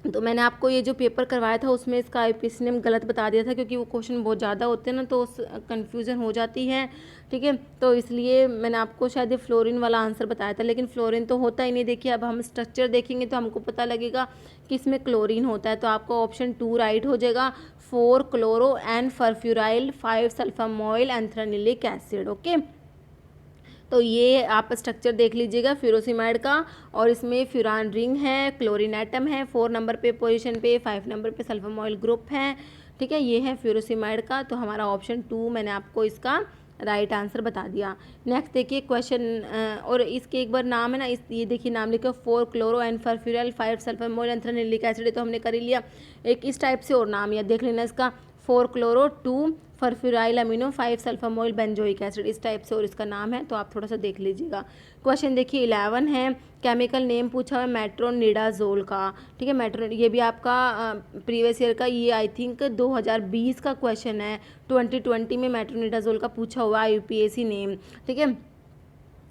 तो मैंने आपको ये जो पेपर करवाया था उसमें इसका आईपीएसी नेम गलत बता दिया था, क्योंकि वो क्वेश्चन बहुत ज़्यादा होते हैं ना तो कन्फ्यूज़न हो जाती है, ठीक है। तो इसलिए मैंने आपको शायद ये फ्लोरीन वाला आंसर बताया था, लेकिन फ्लोरीन तो होता ही नहीं। देखिए अब हम स्ट्रक्चर देखेंगे तो हमको पता लगेगा कि इसमें क्लोरीन होता है। तो आपका ऑप्शन 2 राइट हो जाएगा, 4 chloro N furfuryl 5 sulfamoyl anthranilic acid. Okay, तो ये आप स्ट्रक्चर देख लीजिएगा फ्यूरोसिमाइड का, और इसमें फ्यूरान रिंग है, क्लोरीन एटम है 4 नंबर पे पोजीशन पे, 5 नंबर पे सल्फामॉइल ग्रुप है, ठीक है। ये है फ्यूरोसिमाइड का, तो हमारा ऑप्शन 2 मैंने आपको इसका राइट आंसर बता दिया। नेक्स्ट देखिए क्वेश्चन, और इसके एक बार नाम है ना, ये देखिए नाम लिखो 4 chloro N furfuryl 5 sulfamoyl anthranilic acid, तो हमने कर ही लिया। एक इस टाइप से और नाम या देख लेना इसका, 4 chloro 2 फरफ्यूराइल amino 5 sulphamoyl benzoic acid, इस टाइप से और इसका नाम है, तो आप थोड़ा सा देख लीजिएगा। क्वेश्चन देखिए 11 है, केमिकल नेम पूछा हुआ है मेट्रोनिडाजोल का, ठीक है। मेट्रो ये भी आपका प्रीवियस ईयर का, ये आई थिंक 2020 का क्वेश्चन है, 2020 में मेट्रोनिडाजोल का पूछा हुआ है यूपीएससी नेम, ठीक है।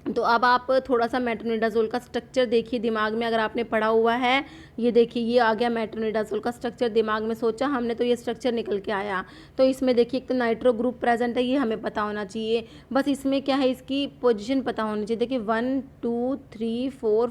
तो अब आप थोड़ा सा मेट्रोनिडाजोल का स्ट्रक्चर देखिए दिमाग में, अगर आपने पढ़ा हुआ है, ये देखिए ये आ गया मेट्रोनिडाजोल का स्ट्रक्चर दिमाग में, सोचा हमने तो ये स्ट्रक्चर निकल के आया। तो इसमें देखिए एक तो नाइट्रो ग्रुप प्रेजेंट है, ये हमें पता होना चाहिए, बस इसमें क्या है इसकी पोजीशन पता होनी चाहिए। देखिए 1 2 3 4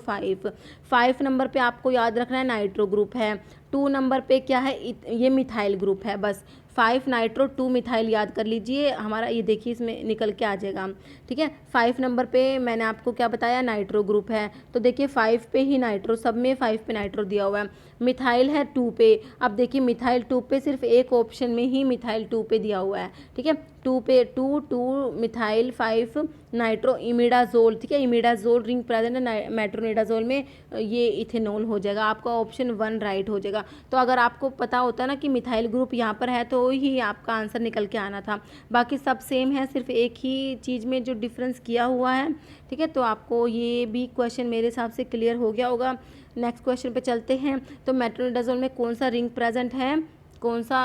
5 नंबर पे आपको याद रखना है नाइट्रो ग्रुप है, 2 नंबर पे क्या है ये मिथाइल ग्रुप है, बस 5 नाइट्रो 2 मिथाइल याद कर लीजिए हमारा, ये देखिए इसमें निकल के आ जाएगा, ठीक है। 5 नंबर पे मैंने आपको क्या बताया, नाइट्रो ग्रुप है, तो देखिए 5 पे ही नाइट्रो, सब में 5 पे नाइट्रो दिया हुआ है। मिथाइल है 2 पे। अब देखिए मिथाइल 2 पे सिर्फ एक ऑप्शन में ही मिथाइल 2 पे दिया हुआ है, ठीक है। 2 पे 2 मिथाइल 5 नाइट्रो इमिडाजोल, ठीक है। इमिडाजोल रिंग प्रेजेंट है मेट्रोनिडाजोल में, ये इथेनॉल हो जाएगा, आपका ऑप्शन 1 राइट हो जाएगा। तो अगर आपको पता होता ना कि मिथाइल ग्रुप यहाँ पर है तो ही आपका आंसर निकल के आना था। बाकी सब सेम है, सिर्फ एक ही चीज़ में जो डिफरेंस किया हुआ है, ठीक है। तो आपको ये भी क्वेश्चन मेरे हिसाब से क्लियर हो गया होगा। नेक्स्ट क्वेश्चन पे चलते हैं। तो मेट्रोनिडाजोल में कौन सा रिंग प्रेजेंट है, कौन सा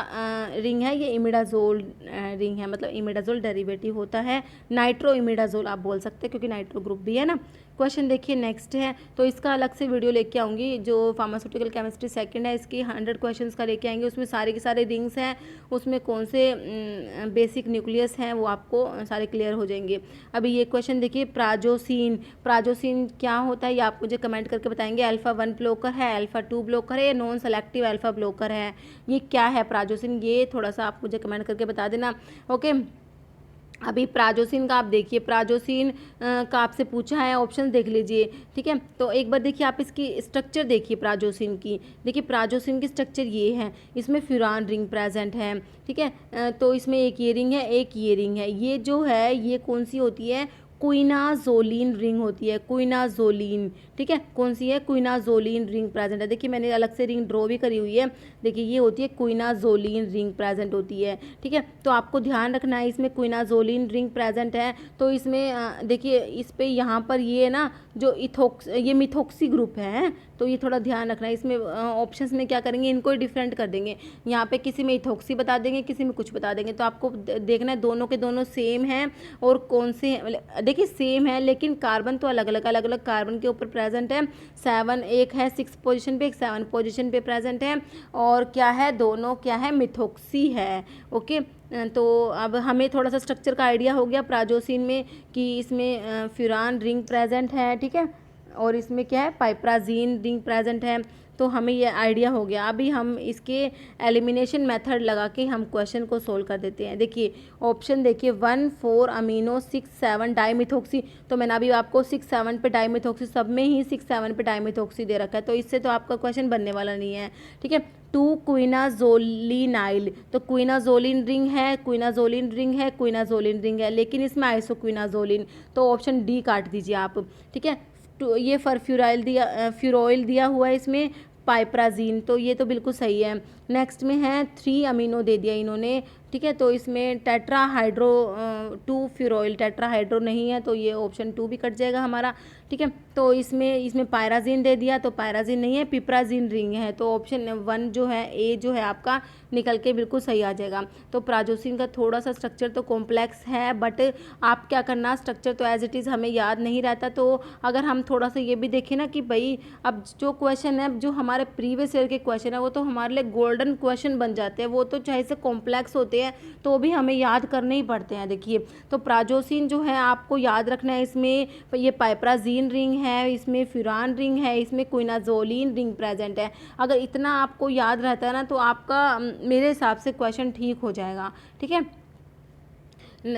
रिंग है, ये इमिडाजोल रिंग है, मतलब इमिडाजोल डेरिवेटिव होता है, नाइट्रो इमिडाजोल आप बोल सकते हैं क्योंकि नाइट्रो ग्रुप भी है ना। क्वेश्चन देखिए नेक्स्ट है, तो इसका अलग से वीडियो लेके आऊँगी, जो फार्मास्यूटिकल केमिस्ट्री सेकंड है इसकी 100 क्वेश्चंस का लेके आएंगे, उसमें सारे के सारे रिंग्स हैं, उसमें कौन से बेसिक न्यूक्लियस हैं वो आपको सारे क्लियर हो जाएंगे। अभी ये क्वेश्चन देखिए, प्राजोसिन, प्राजोसिन क्या होता है ये आप मुझे कमेंट करके बताएंगे। अल्फा 1 ब्लॉकर है, अल्फा 2 ब्लॉकर है, या नॉन सेलेक्टिव अल्फा ब्लॉकर है, ये क्या है प्राजोसिन, ये थोड़ा सा आप मुझे कमेंट करके बता देना। ओके, अभी प्राजोसिन का आप देखिए, प्राजोसिन का आपसे पूछा है, ऑप्शन देख लीजिए, ठीक है। तो एक बार देखिए आप इसकी स्ट्रक्चर देखिए प्राजोसिन की, देखिए प्राजोसिन की स्ट्रक्चर ये है, इसमें फ्यूरान रिंग प्रेजेंट है, ठीक है। तो इसमें एक ये रिंग है, एक ये रिंग है, ये जो है ये कौन सी होती है, क्विनाजोलिन रिंग होती है, क्विनाजोलिन, ठीक है। कौन सी है, क्विनाजोलिन रिंग प्रेजेंट है। देखिए मैंने अलग से रिंग ड्रॉ भी करी हुई है, देखिए ये होती है क्विनाजोलिन रिंग प्रेजेंट होती है, ठीक है। तो आपको ध्यान रखना है इसमें क्विनाजोलिन रिंग प्रेजेंट है, तो इसमें देखिए इस पे यहाँ पर ये ना जो ये मिथोक्सी ग्रुप है, तो ये थोड़ा ध्यान रखना है। इसमें ऑप्शंस में क्या करेंगे, इनको ही डिफरेंट कर देंगे, यहाँ पे किसी में इथोक्सी बता देंगे, किसी में कुछ बता देंगे। तो आपको देखना है दोनों के दोनों सेम हैं और कौन से, देखिए सेम है लेकिन कार्बन तो अलग अलग कार्बन के ऊपर प्रेजेंट है। 7 एक है 6 पोजीशन पे, एक 7 पोजीशन पे प्रेजेंट है, और क्या है, दोनों क्या है, मिथोक्सी है। ओके, तो अब हमें थोड़ा सा स्ट्रक्चर का आइडिया हो गया प्राजोसिन में कि इसमें फ्यूरान रिंग प्रेजेंट है, ठीक है, और इसमें क्या है, पाइप्राजीन रिंग प्रेजेंट है। तो हमें ये आइडिया हो गया। अभी हम इसके एलिमिनेशन मेथड लगा के हम क्वेश्चन को सोल्व कर देते हैं। देखिए ऑप्शन देखिए, 1 4 अमीनो 6 7 डाईमिथोक्सी, तो मैंने अभी आपको 6 7 पे डाईमिथोक्सी, सब में ही 6 7 पे डाईमिथोक्सी दे रखा है, तो इससे तो आपका क्वेश्चन बनने वाला नहीं है, ठीक है। 2 क्विनाजोलिनाइल, तो क्विनाजोलिन रिंग है, क्विनाजोलिन रिंग है, क्विनाजोलिन रिंग है, लेकिन इसमें आइसोक्विनाजोलिन, तो ऑप्शन डी काट दीजिए आप, ठीक है। ये फ्यूरोइल दिया हुआ है इसमें, पाइप्राजीन, तो ये तो बिल्कुल सही है। नेक्स्ट में है 3 अमीनो दे दिया इन्होंने, ठीक है, तो इसमें टेट्राहाइड्रो 2 फ्यूरोइल, टेट्राहाइड्रो नहीं है, तो ये ऑप्शन 2 भी कट जाएगा हमारा, ठीक है। तो इसमें पायराजीन दे दिया, तो पायराजीन नहीं है, पिप्राजीन रिंग है, तो ऑप्शन 1 जो है, ए जो है आपका निकल के बिल्कुल सही आ जाएगा। तो प्राजोसिन का थोड़ा सा स्ट्रक्चर तो कॉम्प्लेक्स है, बट आप क्या करना, स्ट्रक्चर तो एज इट इज़ हमें याद नहीं रहता, तो अगर हम थोड़ा सा ये भी देखें ना कि भाई अब जो क्वेश्चन है, जो हमारे प्रीवियस ईयर के क्वेश्चन है, वो तो हमारे लिए गोल्डन क्वेश्चन बन जाते हैं, वो तो चाहे से कॉम्प्लेक्स होते हैं तो भी हमें याद करने ही पड़ते हैं। देखिए तो प्राजोसिन जो है आपको याद रखना है, इसमें ये पाइप्राजीन रिंग है, इसमें फ्यूरान रिंग है, इसमें क्विनाजोलिन रिंग प्रेजेंट है। अगर इतना आपको याद रहता है ना तो आपका मेरे हिसाब से क्वेश्चन ठीक हो जाएगा, ठीक है।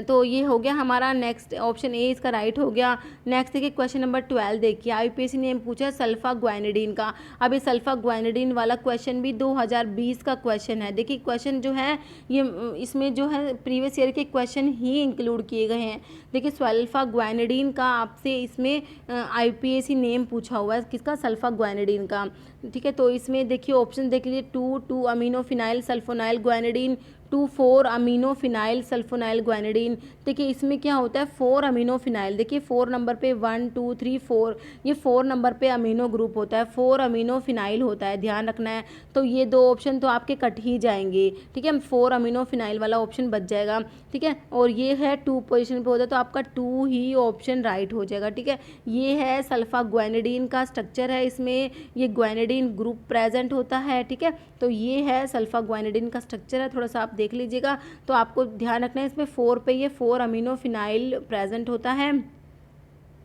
तो ये हो गया हमारा, नेक्स्ट ऑप्शन ए इसका राइट हो गया। नेक्स्ट देखिए क्वेश्चन नंबर 12 देखिए, आईपीएससी ने पूछा है सल्फा ग्वानिडीन का। अब ये सल्फा ग्वानिडीन वाला क्वेश्चन भी 2020 का क्वेश्चन है। देखिए क्वेश्चन जो है ये इसमें जो है प्रीवियस ईयर के क्वेश्चन ही इंक्लूड किए गए हैं। देखिए सल्फा ग्वानिडीन का आपसे इसमें आईपीएससी नेम पूछा हुआ है, किसका, सल्फा ग्वानिडीन का, ठीक है। तो इसमें देखिए ऑप्शन देख लीजिए, 2 amino phenyl sulfonyl guanidine, 2 4 amino phenyl sulfonyl guanidine. देखिए इसमें क्या होता है, 4 अमीनो फिनाइल, देखिए 4 नंबर पे 1 2 3 4, ये 4 नंबर पे अमीनो ग्रुप होता है, 4 अमीनो फिनाइल होता है, ध्यान रखना है। तो ये दो ऑप्शन तो आपके कट ही जाएंगे, ठीक है, 4 अमीनो फिनाइल वाला ऑप्शन बच जाएगा, ठीक है। और ये है 2 पोजीशन पे होता है, तो आपका 2 ही ऑप्शन राइट हो जाएगा, ठीक है। ये है सल्फा ग्वानिडीन का स्ट्रक्चर है, इसमें ये ग्वानिडीन ग्रुप प्रेजेंट होता है, ठीक है। तो ये है सल्फा ग्वानिडीन का स्ट्रक्चर है, थोड़ा सा आप देख लीजिएगा। तो आपको ध्यान रखना है इसमें 4 पे ये 4 अमीनो फिनाइल प्रेजेंट होता है,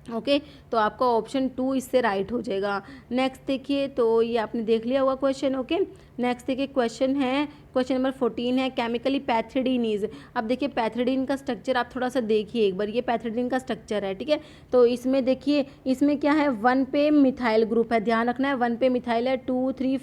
ओके। तो आपका ऑप्शन 2 इससे राइट हो जाएगा। नेक्स्ट देखिए, तो ये आपने देख लिया होगा क्वेश्चन, ओके। नेक्स्ट देखिए क्वेश्चन है क्वेश्चन नंबर 14 है केमिकली पैथिडीन इज। अब देखिए पैथिडीन का स्ट्रक्चर आप थोड़ा सा देखिए एक बार, ये पैथिडीन का स्ट्रक्चर है, ठीक है। तो इसमें देखिए इसमें क्या है, 1 पे मिथाइल ग्रुप है, ध्यान रखना है 1 पे मिथाइल है, 2 3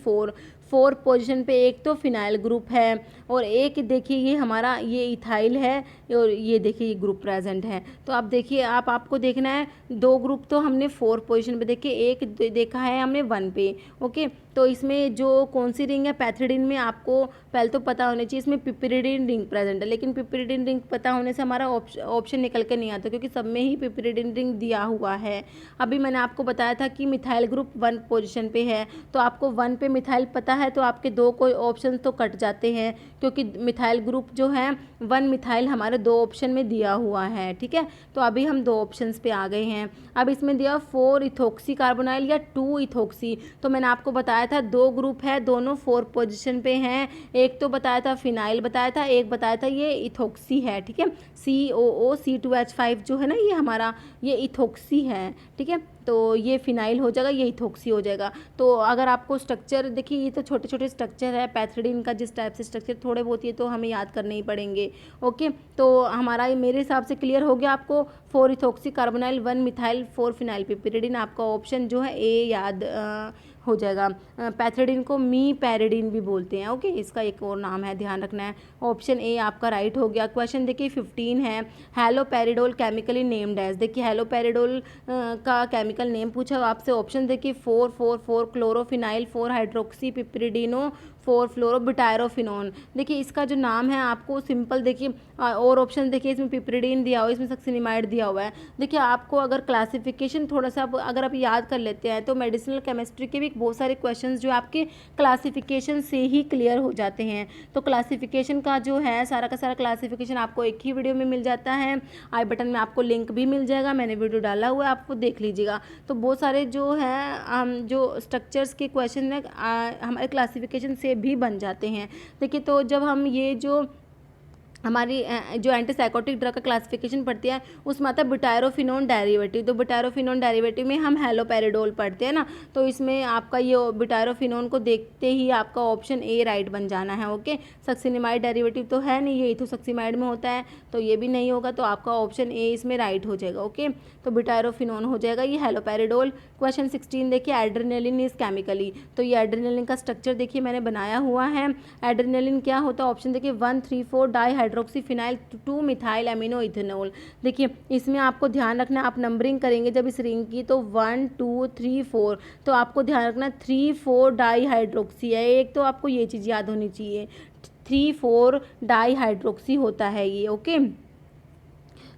4 पोजीशन पे एक तो फिनाइल ग्रुप है, और एक देखिए ये हमारा ये इथाइल है, और ये देखिए ये ग्रुप प्रेजेंट है। तो आप देखिए आपको देखना है 2 ग्रुप तो हमने 4 पोजीशन पे देखे, एक देखा है हमने 1 पे, ओके। तो इसमें जो कौन सी रिंग है पैथिडीन में, आपको पहले तो पता होना चाहिए इसमें पिपरिडीन रिंग प्रेजेंट है, लेकिन पिपरिडीन रिंग पता होने से हमारा ऑप्शन निकल के नहीं आता, क्योंकि सब में ही पिपरिडीन रिंग दिया हुआ है। अभी मैंने आपको बताया था कि मिथाइल ग्रुप 1 पोजीशन पे है, तो आपको 1 पे मिथाइल पता है तो आपके 2 कोई ऑप्शन तो कट जाते हैं, क्योंकि मिथाइल ग्रुप जो है 1 मिथाइल हमारे 2 ऑप्शन में दिया हुआ है, ठीक है। तो अभी हम 2 ऑप्शंस पे आ गए हैं। अब इसमें दिया 4 इथोक्सी कार्बोनाइल या 2 इथोक्सी, तो मैंने आपको बताया था 2 ग्रुप है, दोनों 4 पोजीशन पे हैं। एक तो बताया था फिनाइल बताया था, एक बताया था ये इथोक्सी है, ठीक है। COO C2H5 जो है ना, ये हमारा ये इथोक्सी है, ठीक है। तो ये फिनाइल हो जाएगा, ये इथोक्सी हो जाएगा। तो अगर आपको स्ट्रक्चर देखिए, ये तो छोटे छोटे स्ट्रक्चर है पैथिडीन का, जिस टाइप से स्ट्रक्चर थोड़े बहुत ये तो हमें याद करने ही पड़ेंगे, ओके। तो हमारा ये मेरे हिसाब से क्लियर हो गया आपको, 4 इथोक्सी कार्बोनाइल 1 मिथाइल 4 फिनाइल पिपरिडीन, आपका ऑप्शन जो है ए याद हो जाएगा। पैथिडीन को मी पैरिडीन भी बोलते हैं, ओके, इसका एक और नाम है, ध्यान रखना है। ऑप्शन ए आपका राइट हो गया। क्वेश्चन देखिए 15 है हैलोपेरिडोल केमिकली नेम्ड एज। देखिए हैलोपेरिडोल का केमिकल नेम पूछा आपसे, ऑप्शन देखिए 4 क्लोरोफिनाइल, 4 हाइड्रोक्सी पिपरिडीनो, 4 फ्लोरोबिटायरोफिनोन। देखिए इसका जो नाम है आपको सिंपल देखिए, और ऑप्शन देखिए इसमें पिपरिडीन दिया हुआ है, इसमें सक्सिनिमाइड दिया हुआ है। देखिए आपको अगर क्लासिफिकेशन थोड़ा सा अगर आप याद कर लेते हैं तो मेडिसिनल केमिस्ट्री के भी बहुत सारे क्वेश्चंस जो आपके क्लासिफिकेशन से ही क्लियर हो जाते हैं। तो क्लासिफिकेशन का जो है सारा का सारा क्लासिफिकेशन आपको एक ही वीडियो में मिल जाता है, आई बटन में आपको लिंक भी मिल जाएगा, मैंने वीडियो डाला हुआ है, आपको देख लीजिएगा। तो बहुत सारे जो है जो स्ट्रक्चर्स के क्वेश्चन है हमारे क्लासिफिकेशन से भी बन जाते हैं। देखिए तो जब हम ये जो हमारी जो एंटीसाइकोटिक ड्रग का क्लासिफिकेशन पढ़ती है उसमें आता है बुटायरोफिनोन डेरिवेटिव, तो बुटायरोफिनोन डेरिवेटिव में हम हैलोपेरिडोल पढ़ते हैं ना, तो इसमें आपका ये बुटायरोफिनोन को देखते ही आपका ऑप्शन ए राइट बन जाना है, ओके। सक्सिनिमाइड डेरिवेटिव तो है नहीं, ये इथोसक्सिमाइड में होता है, तो ये भी नहीं होगा, तो आपका ऑप्शन ए इसमें राइट हो जाएगा, ओके। तो बुटायरोफिनोन हो जाएगा ये हैलोपेरिडोल। क्वेश्चन 16 देखिए एड्रेनलिन इज केमिकली, तो ये एड्रेनलिन का स्ट्रक्चर देखिए मैंने बनाया हुआ है। एड्रेनलिन क्या होता है, ऑप्शन देखिए 1 3 4 डाई हाइड्रोक्सीफिनाइल 2 मिथाइल एमिनो इथेनॉल। देखिए इसमें आपको ध्यान रखना, आप नंबरिंग करेंगे जब इस रिंग की तो 1 2 3 4, तो आपको ध्यान रखना 3 4 डाई हाइड्रोक्सी है, एक तो आपको ये चीज़ याद होनी चाहिए, 3 4 डाई हाइड्रोक्सी होता है ये, ओके।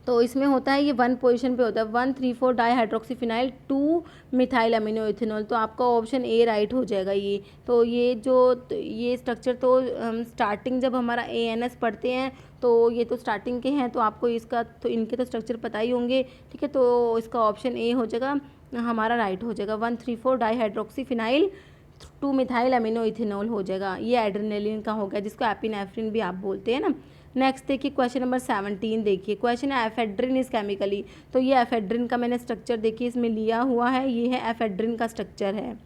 तो इसमें होता है ये 1 पोजीशन पे होता है, 1 3 4 डाई हाइड्रोक्सीफिनाइल 2 मिथाइल अमीनो इथेनॉल, तो आपका ऑप्शन ए राइट हो जाएगा ये। तो ये स्ट्रक्चर तो स्टार्टिंग जब हमारा ANS पढ़ते हैं तो ये तो स्टार्टिंग के हैं, तो आपको इसका तो इनके तो स्ट्रक्चर पता ही होंगे, ठीक है। तो इसका ऑप्शन ए हो जाएगा हमारा राइट हो जाएगा, 1 3 4 डाई हाइड्रोक्सीफिनाइल 2 मिथाइल अमीनो इथेनॉल हो जाएगा। ये एड्रेनलिन का हो गया, जिसको एपिनेफ्रिन भी आप बोलते हैं ना। नेक्स्ट देखिए क्वेश्चन नंबर 17 देखिए, क्वेश्चन है एफेड्रिन इज केमिकली, तो ये एफेड्रिन का मैंने स्ट्रक्चर देखिए इसमें लिया हुआ है, ये है एफेड्रिन का स्ट्रक्चर है,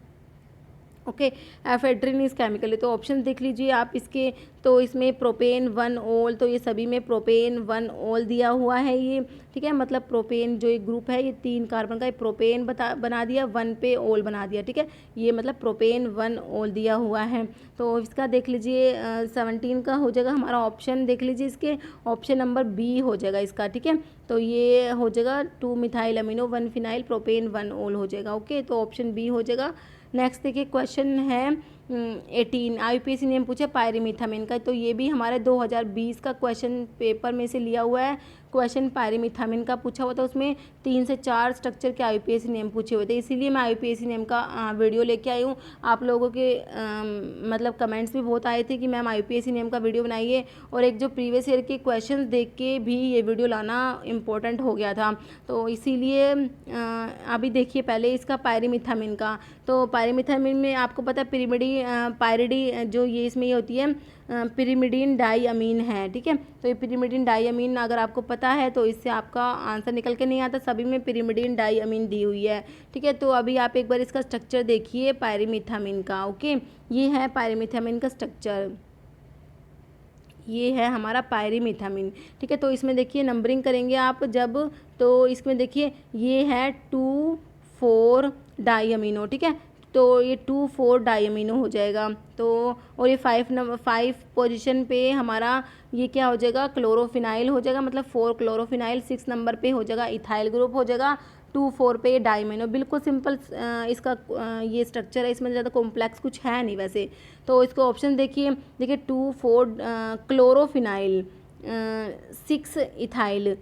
ओके। एफेड्रिन इज केमिकली, तो ऑप्शन देख लीजिए आप इसके, तो इसमें प्रोपेन 1 ओल, तो ये सभी में प्रोपेन 1 ओल दिया हुआ है ये, ठीक है। मतलब प्रोपेन जो एक ग्रुप है ये 3 कार्बन का प्रोपेन बना दिया, 1 पे ओल बना दिया, ठीक है। ये मतलब प्रोपेन 1 ओल दिया हुआ है। तो इसका देख लीजिए 17 का हो जाएगा हमारा ऑप्शन, देख लीजिए इसके ऑप्शन नंबर बी हो जाएगा इसका, ठीक है। तो ये हो जाएगा 2 मिथाइल अमीनो 1 फिनाइल प्रोपेन 1 ओल हो जाएगा, ओके। तो ऑप्शन बी हो जाएगा। नेक्स्ट देखिए क्वेश्चन है 18, IUPAC नेम पूछा पायरीमिथामिन का, तो ये भी हमारे 2020 का क्वेश्चन पेपर में से लिया हुआ है। क्वेश्चन पायरीमिथामिन का पूछा हुआ था, उसमें 3 से 4 स्ट्रक्चर के IUPAC नेम पूछे हुए थे, इसीलिए मैं IUPAC नेम का वीडियो लेके आई हूँ। आप लोगों के मतलब कमेंट्स भी बहुत आए थे कि मैम IUPAC नेम का वीडियो बनाइए, और एक जो प्रीवियस ईयर के क्वेश्चन देख के भी ये वीडियो लाना इम्पोर्टेंट हो गया था, तो इसीलिए अभी देखिए पहले इसका पायरीमिथामिन का। तो पायरीमिथामिन में आपको पता है पायरिडी जो ये इसमें ये होती है पिरिमिडीन डाई अमीन है, ठीक है। तो ये पिरिमिडीन डाई अमीन अगर आपको पता है तो इससे आपका आंसर निकल के नहीं आता, सभी में पिरिमिडीन डाई अमीन दी हुई है, ठीक है। तो अभी आप एक बार इसका स्ट्रक्चर देखिए पायरीमिथामिन का, ओके। ये है पायरीमिथामिन का स्ट्रक्चर। ये है हमारा पायरीमिथामिन, ठीक है। तो इसमें देखिए नंबरिंग करेंगे आप जब, तो इसमें देखिए ये है 2,4 डाईअमीनो, ठीक है। तो ये 2,4 डाईअमीनो हो जाएगा। तो और ये 5 पोजीशन पे हमारा ये क्या हो जाएगा, क्लोरोफिनाइल हो जाएगा, मतलब 4 क्लोरोफिनाइल। 6 नंबर पे हो जाएगा इथाइल ग्रुप हो जाएगा। 2,4 पे ये डाईअमीनो। बिल्कुल सिंपल इसका ये स्ट्रक्चर है, इसमें ज़्यादा कॉम्प्लेक्स कुछ है नहीं वैसे। तो इसको ऑप्शन देखिए 2,4 क्लोरोफिनाइल, 6 इथाइल,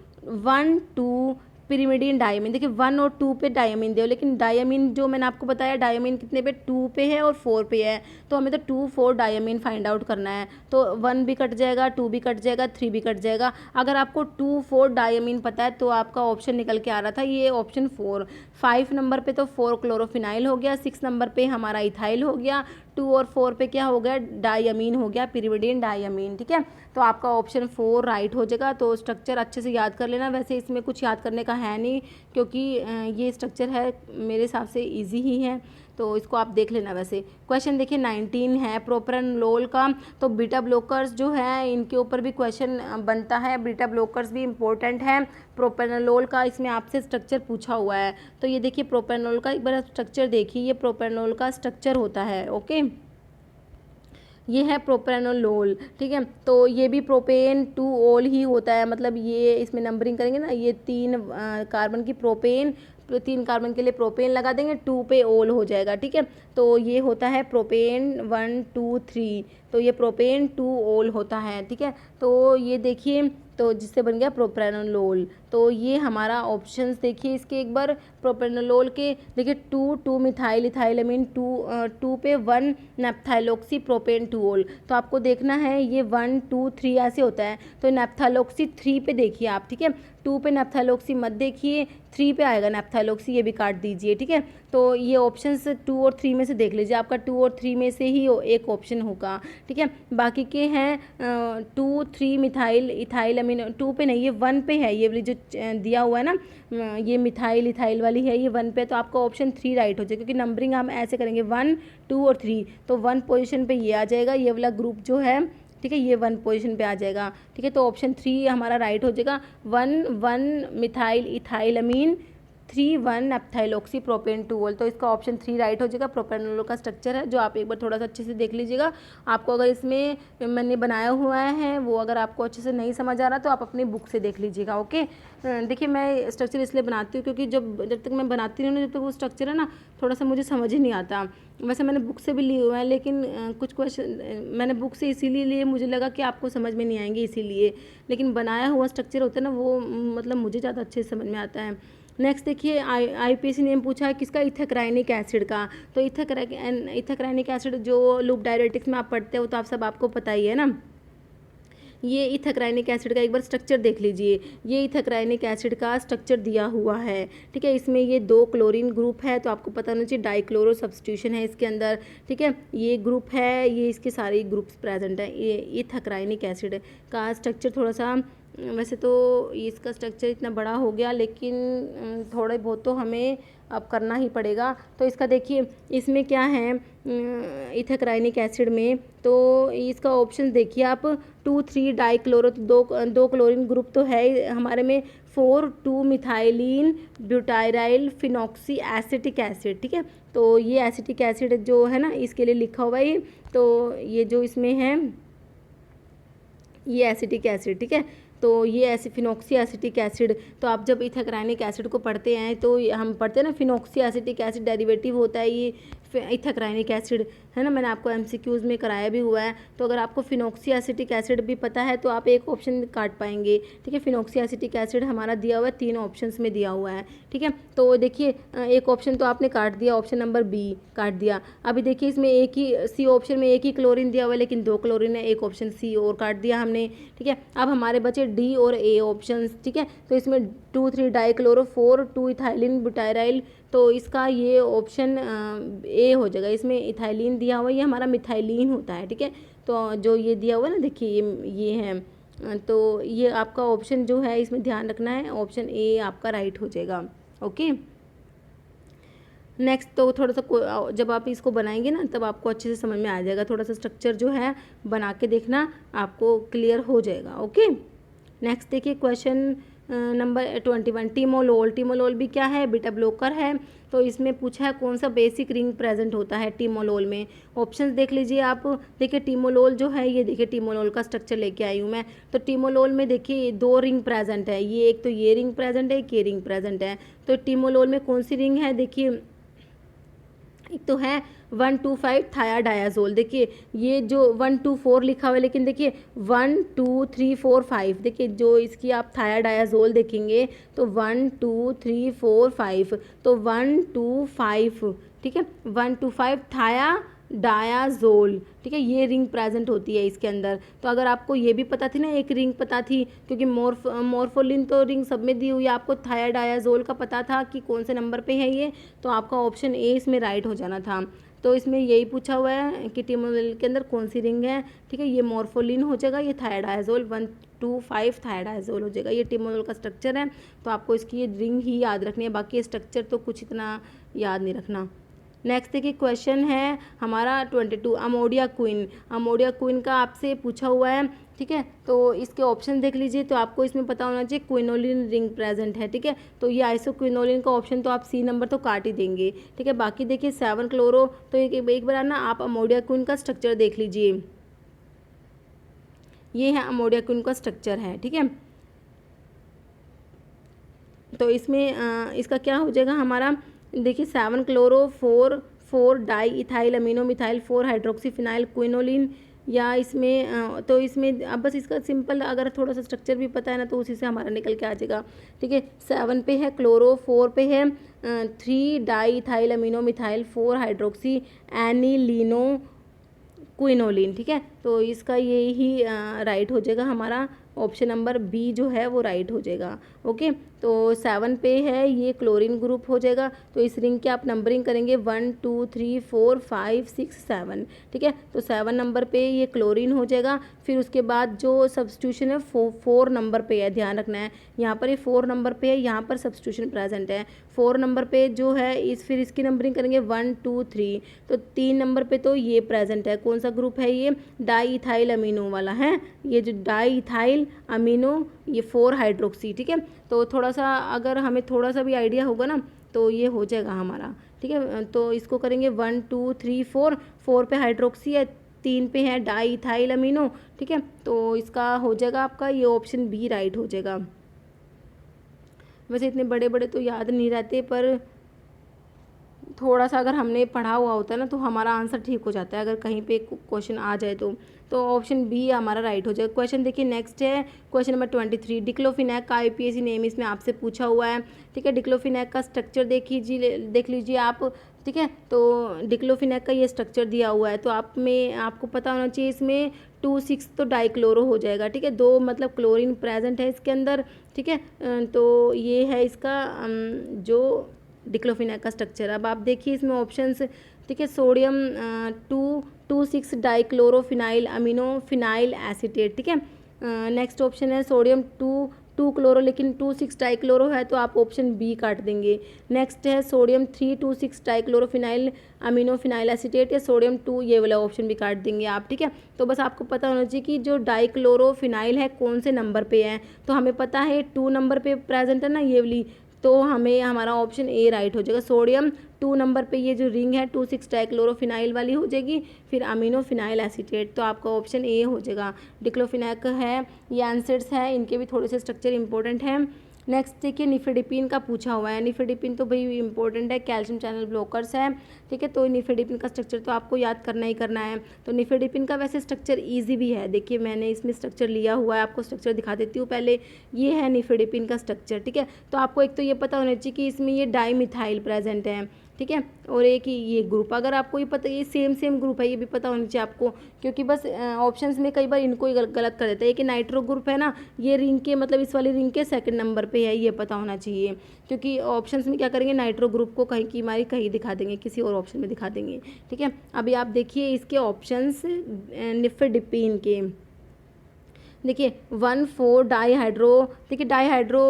1 2 पिरिमिडीन डायमीन। देखिए 1 और 2 पे डायमीन दे, लेकिन डायमीन जो मैंने आपको बताया डायमीन कितने पे, 2 पे है और 4 पे है। तो हमें तो 2,4 डायमीन फाइंड आउट करना है। तो 1 भी कट जाएगा, 2 भी कट जाएगा, 3 भी कट जाएगा। अगर आपको 2,4 डायमीन पता है तो आपका ऑप्शन निकल के आ रहा था ये ऑप्शन 4। 5 नंबर पे तो 4 क्लोरोफिनाइल हो गया, 6 नंबर पे हमारा इथाइल हो गया, 2 और 4 पे क्या हो गया, डायमीन हो गया, पिरिमिडीन डायमीन, ठीक है। तो आपका ऑप्शन 4 राइट हो जाएगा। तो स्ट्रक्चर अच्छे से याद कर लेना। वैसे इसमें कुछ याद करने का है नहीं, क्योंकि ये स्ट्रक्चर है मेरे हिसाब से इजी ही है, तो इसको आप देख लेना। वैसे क्वेश्चन देखिए 19 है प्रोप्रानोलोल का। तो बीटा ब्लॉकर्स जो है इनके ऊपर भी क्वेश्चन बनता है, बीटा ब्लॉकर्स भी इंपॉर्टेंट है। प्रोप्रानोलोल का इसमें आपसे स्ट्रक्चर पूछा हुआ है। तो ये देखिए प्रोप्रानोलोल का एक बार स्ट्रक्चर देखिए, ये प्रोप्रानोलोल का स्ट्रक्चर होता है, ओके। ये है प्रोप्रानोलोल, ठीक है। तो ये भी प्रोपेन टू ओल ही होता है, मतलब ये इसमें नंबरिंग करेंगे ना, ये 3 कार्बन की प्रोपेन, 3 कार्बन के लिए प्रोपेन लगा देंगे, 2 पे ओल हो जाएगा, ठीक है। तो ये होता है प्रोपेन 1 2 3, तो ये प्रोपेन 2 ओल होता है, ठीक है। तो ये देखिए, तो जिससे बन गया प्रोप्रानोलोल। तो ये हमारा ऑप्शंस देखिए इसके एक बार, प्रोप्रानोलोल के देखिए 2 मिथाइल इथाइलामीन, 2 पे 1 नेप्थाइलोक्सी प्रोपेन 2 ओल। तो आपको देखना है ये 1 2 3 ऐसे होता है, तो नेप्थाइलोक्सी 3 पे देखिए आप, ठीक है। 2 पे नेप्थाइलोक्सी मत देखिए, 3 पे आएगा नेप्थाइलोक्सी, ये भी काट दीजिए, ठीक है। तो ये ऑप्शंस 2 और 3 में से देख लीजिए, आपका 2 और 3 में से ही एक ऑप्शन होगा, ठीक है। बाकी के हैं 2 3 मिथाइल इथाइलामीन, 2 पे नहीं, ये 1 पे है, ये वाली जो दिया हुआ है ना, ये मिथाइल इथाइल वाली है, ये 1 पे। तो आपका ऑप्शन 3 राइट हो जाएगा, क्योंकि नंबरिंग हम ऐसे करेंगे 1 2 और 3। तो 1 पोजीशन पे ये आ जाएगा, ये वाला ग्रुप जो है, ठीक है, ये 1 पोजीशन पे आ जाएगा, ठीक है। तो ऑप्शन 3 हमारा राइट हो जाएगा। 1 1 मिथाइल इथाइलामीन, 3 1 नेप्थाइलोक्सी प्रोपेन 2 ओल। तो इसका ऑप्शन 3 राइट हो जाएगा। प्रोप्रानोलोल का स्ट्रक्चर है जो आप एक बार थोड़ा सा अच्छे से देख लीजिएगा। आपको अगर इसमें मैंने बनाया हुआ है वो अगर आपको अच्छे से नहीं समझ आ रहा तो आप अपनी बुक से देख लीजिएगा, ओके। देखिए मैं स्ट्रक्चर इसलिए बनाती हूँ क्योंकि जब तक मैं बनाती हूँ ना, जब तक वो स्ट्रक्चर है ना, थोड़ा सा मुझे समझ ही नहीं आता। वैसे मैंने बुक से भी लिए हुए हैं, लेकिन कुछ क्वेश्चन मैंने बुक से इसीलिए लिए, मुझे लगा कि आपको समझ में नहीं आएंगे इसीलिए, लेकिन बनाया हुआ स्ट्रक्चर होता है ना वो मतलब मुझे ज़्यादा अच्छे से समझ में आता है। नेक्स्ट देखिए आईपीसी ने पूछा है किसका, इथेक्राइनिक एसिड का। तो इथेक्राइनिक एसिड जो लूप डायरेटिक्स में आप पढ़ते हो तो आप सब आपको पता ही है ना। ये इथेक्राइनिक एसिड का एक बार स्ट्रक्चर देख लीजिए, ये इथेक्राइनिक एसिड का स्ट्रक्चर दिया हुआ है, ठीक है। इसमें ये 2 क्लोरीन ग्रुप है, तो आपको पता होना चाहिए डाइक्लोरो सब्स्टिट्यूशन है इसके अंदर, ठीक है। ये ग्रुप है, ये इसके सारे ग्रुप्स प्रेजेंट है। ये इथेक्राइनिक एसिड का स्ट्रक्चर थोड़ा सा, वैसे तो इसका स्ट्रक्चर इतना बड़ा हो गया, लेकिन थोड़े बहुत तो हमें अब करना ही पड़ेगा। तो इसका देखिए इसमें क्या है इथेक्राइनिक एसिड में, तो इसका ऑप्शन देखिए आप 2 3 डाइक्लोरो, तो दो क्लोरीन ग्रुप तो है हमारे में, 4 2 मिथाइलिन ब्यूटाइराइल फिनॉक्सी एसिटिक एसिड, ठीक है। तो ये एसिटिक एसिड जो है ना इसके लिए लिखा हुआ है ये, तो ये जो इसमें है ये एसिटिक एसिड, ठीक है। तो ये फिनॉक्सी एसिटिक एसिड, तो आप जब इथेक्राइनिक एसिड को पढ़ते हैं तो हम पढ़ते हैं ना फिनॉक्सी एसिटिक एसिड डेरिवेटिव होता है ये इथेक्राइनिक एसिड, है ना, मैंने आपको एमसीक्यूज में कराया भी हुआ है। तो अगर आपको फिनॉक्सी एसिटिक एसिड भी पता है तो आप एक ऑप्शन काट पाएंगे, ठीक है। फिनॉक्सी एसिटिक एसिड हमारा दिया हुआ है 3 ऑप्शंस में दिया हुआ है, ठीक है। तो देखिए एक ऑप्शन तो आपने काट दिया, ऑप्शन नंबर बी काट दिया। अभी देखिए इसमें एक ही सी ऑप्शन में एक ही क्लोरीन दिया हुआ है, लेकिन 2 क्लोरीन है, एक ऑप्शन सी और काट दिया हमने, ठीक है। अब हमारे बचे डी और ए ऑप्शन, ठीक है। तो इसमें 2 3 डाइक्लोरो, 4 2 इथाइलिन ब्यूटाइराइल, तो इसका ये ऑप्शन ए हो जाएगा। इसमें इथाइलिन दिया हुआ है, ये हमारा मिथाइलिन होता है, ठीक है। तो जो ये दिया हुआ है ना देखिए ये है, तो ये आपका ऑप्शन जो है इसमें ध्यान रखना है, ऑप्शन ए आपका राइट हो जाएगा, ओके। नेक्स्ट तो थोड़ा सा जब आप इसको बनाएंगे ना तब आपको अच्छे से समझ में आ जाएगा, थोड़ा सा स्ट्रक्चर जो है बना के देखना, आपको क्लियर हो जाएगा। ओके, नेक्स्ट देखिए क्वेश्चन नंबर 21, टिमोलोल। टिमोलोल भी क्या है, बीटा ब्लॉकर है। तो इसमें पूछा है कौन सा बेसिक रिंग प्रेजेंट होता है टिमोलोल में। ऑप्शंस देख लीजिए आप। देखिए टिमोलोल जो है, ये देखिए टिमोलोल का स्ट्रक्चर लेके आई हूँ मैं। तो टिमोलोल में देखिए 2 रिंग प्रेजेंट है, ये एक तो ये रिंग प्रेजेंट है, एक ये रिंग प्रेजेंट है। तो टिमोलोल में कौन सी रिंग है, देखिए एक तो है 1,2,5 थायाडायाजोल। देखिए ये जो 1,2,4 लिखा हुआ है, लेकिन देखिए 1, 2, 3, 4, 5, देखिए जो इसकी आप थायाडायाजोल देखेंगे तो 1, 2, 3, 4, 5, तो 1, 2, 5, ठीक है, 1, 2, 5 थायाडायाजोल, ठीक है, ये रिंग प्रेजेंट होती है इसके अंदर। तो अगर आपको ये भी पता थी ना, एक रिंग पता थी, क्योंकि मॉर्फोलिन तो रिंग सब में दी हुई है, आपको थायाडायाजोल का पता था कि कौन से नंबर पे है ये, तो आपका ऑप्शन ए इसमें राइट हो जाना था। तो इसमें यही पूछा हुआ है कि टिमोलोल के अंदर कौन सी रिंग है, ठीक है, ये मॉर्फोलिन हो जाएगा, ये थायाडायाजोल 1, 2, 5 थायाडायाजोल हो जाएगा। ये टिमोलोल का स्ट्रक्चर है, तो आपको इसकी ये रिंग ही याद रखनी है, बाकी स्ट्रक्चर तो कुछ इतना याद नहीं रखना। नेक्स्ट देखिए क्वेश्चन है हमारा 22, अमोडिया क्वीन। अमोडिया क्वीन का आपसे पूछा हुआ है, ठीक है, तो इसके ऑप्शन देख लीजिए। तो आपको इसमें पता होना चाहिए क्विनोलिन रिंग प्रेजेंट है, ठीक है, तो ये आइसोक्विनोलिन का ऑप्शन तो आप सी नंबर तो काट ही देंगे, ठीक है। बाकी देखिए 7 क्लोरो, तो एक बार ना आप अमोडिया क्वीन का स्ट्रक्चर देख लीजिए, ये है अमोडिया क्वीन का स्ट्रक्चर है, ठीक है। तो इसमें इसका क्या हो जाएगा हमारा, देखिए 7 chloro 4 diethyl amino methyl 4 hydroxyphenyl quinoline, या इसमें तो इसमें अब बस इसका सिंपल अगर थोड़ा सा स्ट्रक्चर भी पता है ना तो उसी से हमारा निकल के आ जाएगा, ठीक है। 7 पे है क्लोरो, 4 पे है 3 diethyl amino methyl 4 hydroxy anilino quinoline, ठीक है। तो इसका यही राइट हो जाएगा हमारा, ऑप्शन नंबर बी जो है वो राइट हो जाएगा। ओके, तो 7 पे है ये क्लोरीन ग्रुप हो जाएगा। तो इस रिंग की आप नंबरिंग करेंगे 1, 2, 3, 4, 5, 6, 7, ठीक है। तो 7 नंबर पे ये क्लोरीन हो जाएगा। फिर उसके बाद जो सब्स्टिट्यूशन है 4 नंबर पे है, ध्यान रखना है, यहाँ पर ये 4 नंबर पे है, यहाँ पर सब्स्टिट्यूशन प्रेजेंट है। 4 नंबर पे जो है फिर इसकी नंबरिंग करेंगे 1, 2, 3, तो 3 नंबर पे तो ये प्रेजेंट है, कौन सा ग्रुप है ये, डाई इथाइल अमीनो वाला है, ये जो डाई इथाइल अमीनो, ये 4 हाइड्रोक्सी, ठीक है। तो थोड़ा सा अगर हमें थोड़ा सा भी आइडिया होगा ना तो ये हो जाएगा हमारा, ठीक है। तो इसको करेंगे 1, 2, 3, 4 पे हाइड्रोक्सी है, 3 पे है डाई इथाइल अमीनो, ठीक है। तो इसका हो जाएगा आपका ये ऑप्शन बी राइट हो जाएगा। वैसे इतने बड़े बड़े तो याद नहीं रहते, पर थोड़ा सा अगर हमने पढ़ा हुआ होता है ना तो हमारा आंसर ठीक हो जाता है, अगर कहीं पे क्वेश्चन आ जाए तो ऑप्शन बी हमारा राइट हो जाएगा। क्वेश्चन देखिए नेक्स्ट है क्वेश्चन नंबर 23, डिक्लोफिनैक का आईपीएससी नेम इसमें आपसे पूछा हुआ है, ठीक है। डिक्लोफिनैक का स्ट्रक्चर देख लीजिए आप, ठीक है। तो डिक्लोफिनैक का ये स्ट्रक्चर दिया हुआ है, तो आपको पता होना चाहिए इसमें 2,6 तो डाइक्लोरो हो जाएगा, ठीक है, 2 मतलब क्लोरीन प्रेजेंट है इसके अंदर, ठीक है। तो ये है इसका जो डिक्लोफिनैक का स्ट्रक्चर। अब आप देखिए इसमें ऑप्शंस, ठीक है, सोडियम 2,6 डाइक्लोरोफिनाइल अमीनो फिनाइल एसीटेट, ठीक है। नेक्स्ट ऑप्शन है सोडियम 2 क्लोरो, लेकिन 2,6 डाइक्लोरो है तो आप ऑप्शन बी काट देंगे। नेक्स्ट है सोडियम 3,2,6 डाइक्लोरोफिनाइल अमीनो फिनाइल एसीटेट, या सोडियम 2, ये वाला ऑप्शन भी काट देंगे आप, ठीक है। तो बस आपको पता होना चाहिए कि जो डाइक्लोरोफिनाइल है कौन से नंबर पे है, तो हमें पता है 2 नंबर पे प्रेजेंट है ना ये वाली, तो हमें हमारा ऑप्शन ए राइट हो जाएगा। सोडियम 2 नंबर पे ये जो रिंग है 2,6 डाइक्लोरोफिनाइल वाली हो जाएगी, फिर अमीनो फिनाइल एसीटेट, तो आपका ऑप्शन ए हो जाएगा। डिक्लोफिनैक है, ये आंसर्स है, इनके भी थोड़े से स्ट्रक्चर इंपॉर्टेंट हैं। नेक्स्ट देखिए निफेडिपिन का पूछा हुआ है। निफेडिपिन तो भाई इंपॉर्टेंट है, कैल्शियम चैनल ब्लॉकर्स है, ठीक है। तो निफेडिपिन का स्ट्रक्चर तो आपको याद करना ही करना है। तो निफेडिपिन का वैसे स्ट्रक्चर इजी भी है, देखिए मैंने इसमें स्ट्रक्चर लिया हुआ है, आपको स्ट्रक्चर दिखा देती हूँ पहले। ये है निफेडिपिन का स्ट्रक्चर, ठीक है। तो आपको एक तो ये पता होना चाहिए कि इसमें ये डाईमिथाइल प्रेजेंट है, ठीक है, और एक ये ग्रुप, अगर आपको ये पता ये सेम ग्रुप है ये भी पता होना चाहिए आपको, क्योंकि बस ऑप्शंस में कई बार इनको ही गलत कर देता है। कि नाइट्रो ग्रुप है ना, ये रिंग के मतलब इस वाली रिंग के सेकंड नंबर पे है, ये पता होना चाहिए, क्योंकि ऑप्शंस में क्या करेंगे नाइट्रो ग्रुप को कहीं की मारी कहीं दिखा देंगे, किसी और ऑप्शन में दिखा देंगे, ठीक है। अभी आप देखिए इसके ऑप्शंस निफेडिपिन के, देखिए 1,4 डाईहाइड्रो, देखिए डाईहाइड्रो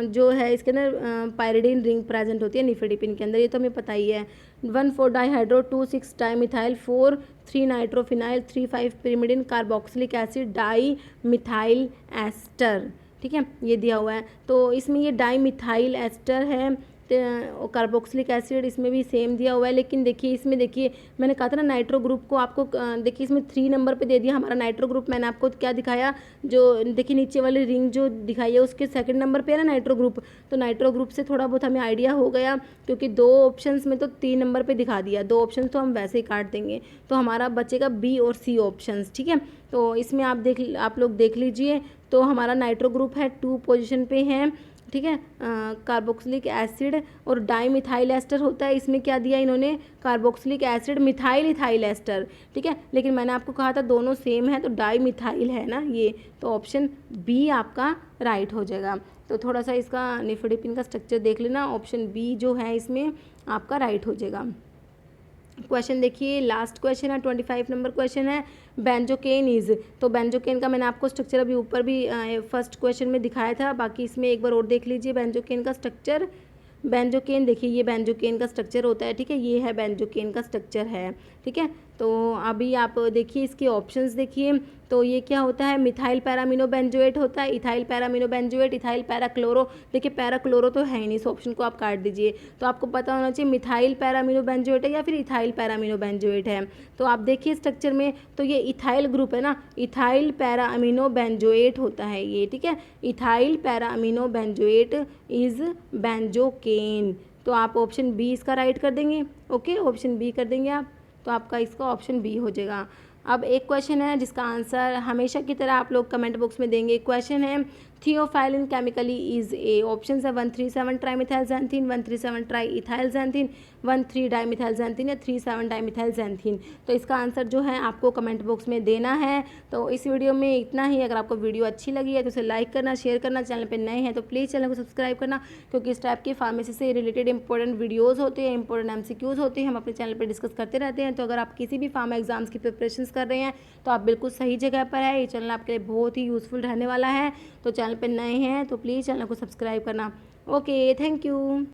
जो है इसके अंदर पायरिडीन रिंग प्रेजेंट होती है निफेडिपिन के अंदर, ये तो हमें पता ही है। 1,4 dihydro 2,6 dimethyl 4 3 nitrophenyl 3,5 pyrimidine carboxylic acid di methyl ester, ठीक है, ये दिया हुआ है। तो इसमें ये डाई मिथाइल एस्टर है, कार्बोक्सिलिक एसिड इसमें भी सेम दिया हुआ है। लेकिन देखिए इसमें, देखिए मैंने कहा था ना नाइट्रो ग्रुप को आपको, देखिए इसमें 3 नंबर पे दे दिया हमारा नाइट्रो ग्रुप। मैंने आपको क्या दिखाया, जो देखिए नीचे वाली रिंग जो दिखाई है उसके 2nd नंबर पे है ना नाइट्रो ग्रुप। तो नाइट्रो ग्रुप से थोड़ा बहुत हमें आइडिया हो गया, क्योंकि 2 ऑप्शंस में तो 3 नंबर पे दिखा दिया, 2 ऑप्शन तो हम वैसे ही काट देंगे, तो हमारा बचेगा बी और सी ऑप्शंस, ठीक है। तो इसमें आप लोग देख लीजिए, तो हमारा नाइट्रो ग्रुप है 2 पोजिशन पे है, ठीक है। कार्बोक्सिलिक एसिड और डाईमिथाइल एस्टर होता है, इसमें क्या दिया इन्होंने, carboxylic acid methyl ethyl ester, ठीक है। लेकिन मैंने आपको कहा था दोनों सेम है, तो डाईमिथाइल है ना ये, तो ऑप्शन बी आपका राइट हो जाएगा। तो थोड़ा सा इसका निफेडिपिन का स्ट्रक्चर देख लेना, ऑप्शन बी जो है इसमें आपका राइट हो जाएगा। क्वेश्चन देखिए, लास्ट क्वेश्चन है, 25 नंबर क्वेश्चन है, बेंजोकेन इज। तो बेंजोकेन का मैंने आपको स्ट्रक्चर अभी ऊपर भी फर्स्ट क्वेश्चन में दिखाया था, बाकी इसमें एक बार और देख लीजिए बेंजोकेन का स्ट्रक्चर। बेंजोकेन देखिए, ये बेंजोकेन का स्ट्रक्चर होता है, ठीक है, ये है बेंजोकेन का स्ट्रक्चर है, ठीक है। तो अभी आप देखिए इसके ऑप्शंस देखिए, तो ये क्या होता है, मिथाइल पैरामिनो बेंजोएट होता है, ethyl paraamino benzoate, ethyl parachloro. देखिए पैराक्लोरो तो है ही नहीं, इस ऑप्शन को आप काट दीजिए। तो आपको पता होना चाहिए मिथाइल पैरामिनो बेंजोएट है या फिर इथाइल पैरामिनो बेंजोएट है। तो आप देखिए स्ट्रक्चर में, तो ये इथाइल ग्रुप है ना, इथाइल पैरामिनो बेंजोएट होता है ये, ठीक है। Ethyl paraamino benzoate is benzocaine. तो आप ऑप्शन बी इसका राइट कर देंगे, ओके, ऑप्शन बी कर देंगे आप, तो आपका इसका ऑप्शन बी हो जाएगा। अब एक क्वेश्चन है जिसका आंसर हमेशा की तरह आप लोग कमेंट बॉक्स में देंगे। क्वेश्चन है theophylline chemically is a, option है 137 ट्राईमिथाइलजैंथीन, 137 ट्राई इथाइलजैंथीन, 13 डाईमिथाइलजैंथीन या 37 डाईमिथाइलजैंथीन। तो इसका आंसर जो है आपको कमेंट बॉक्स में देना है। तो इस वीडियो में इतना ही। अगर आपको वीडियो अच्छी लगी है तो उसे लाइक करना, शेयर करना, चैनल पर नए हैं तो प्लीज़ चैनल को सब्सक्राइब करना, क्योंकि इस टाइप के फार्मेसी से रिलेटेड इंपॉर्टेंट वीडियोज़ होते हैं, इंपॉर्टेंट MCQs होते हैं, हम अपने चैनल पर डिस्कस करते रहते हैं। तो अगर आप किसी भी फार्मा एग्जाम्स की प्रिपरेशन कर रहे हैं तो आप बिल्कुल सही जगह पर है, ये चैनल आपके लिए बहुत ही यूज़फुल रहने वाला है। तो चैनल पर नए हैं तो प्लीज़ चैनल को सब्सक्राइब करना। Okay, thank you.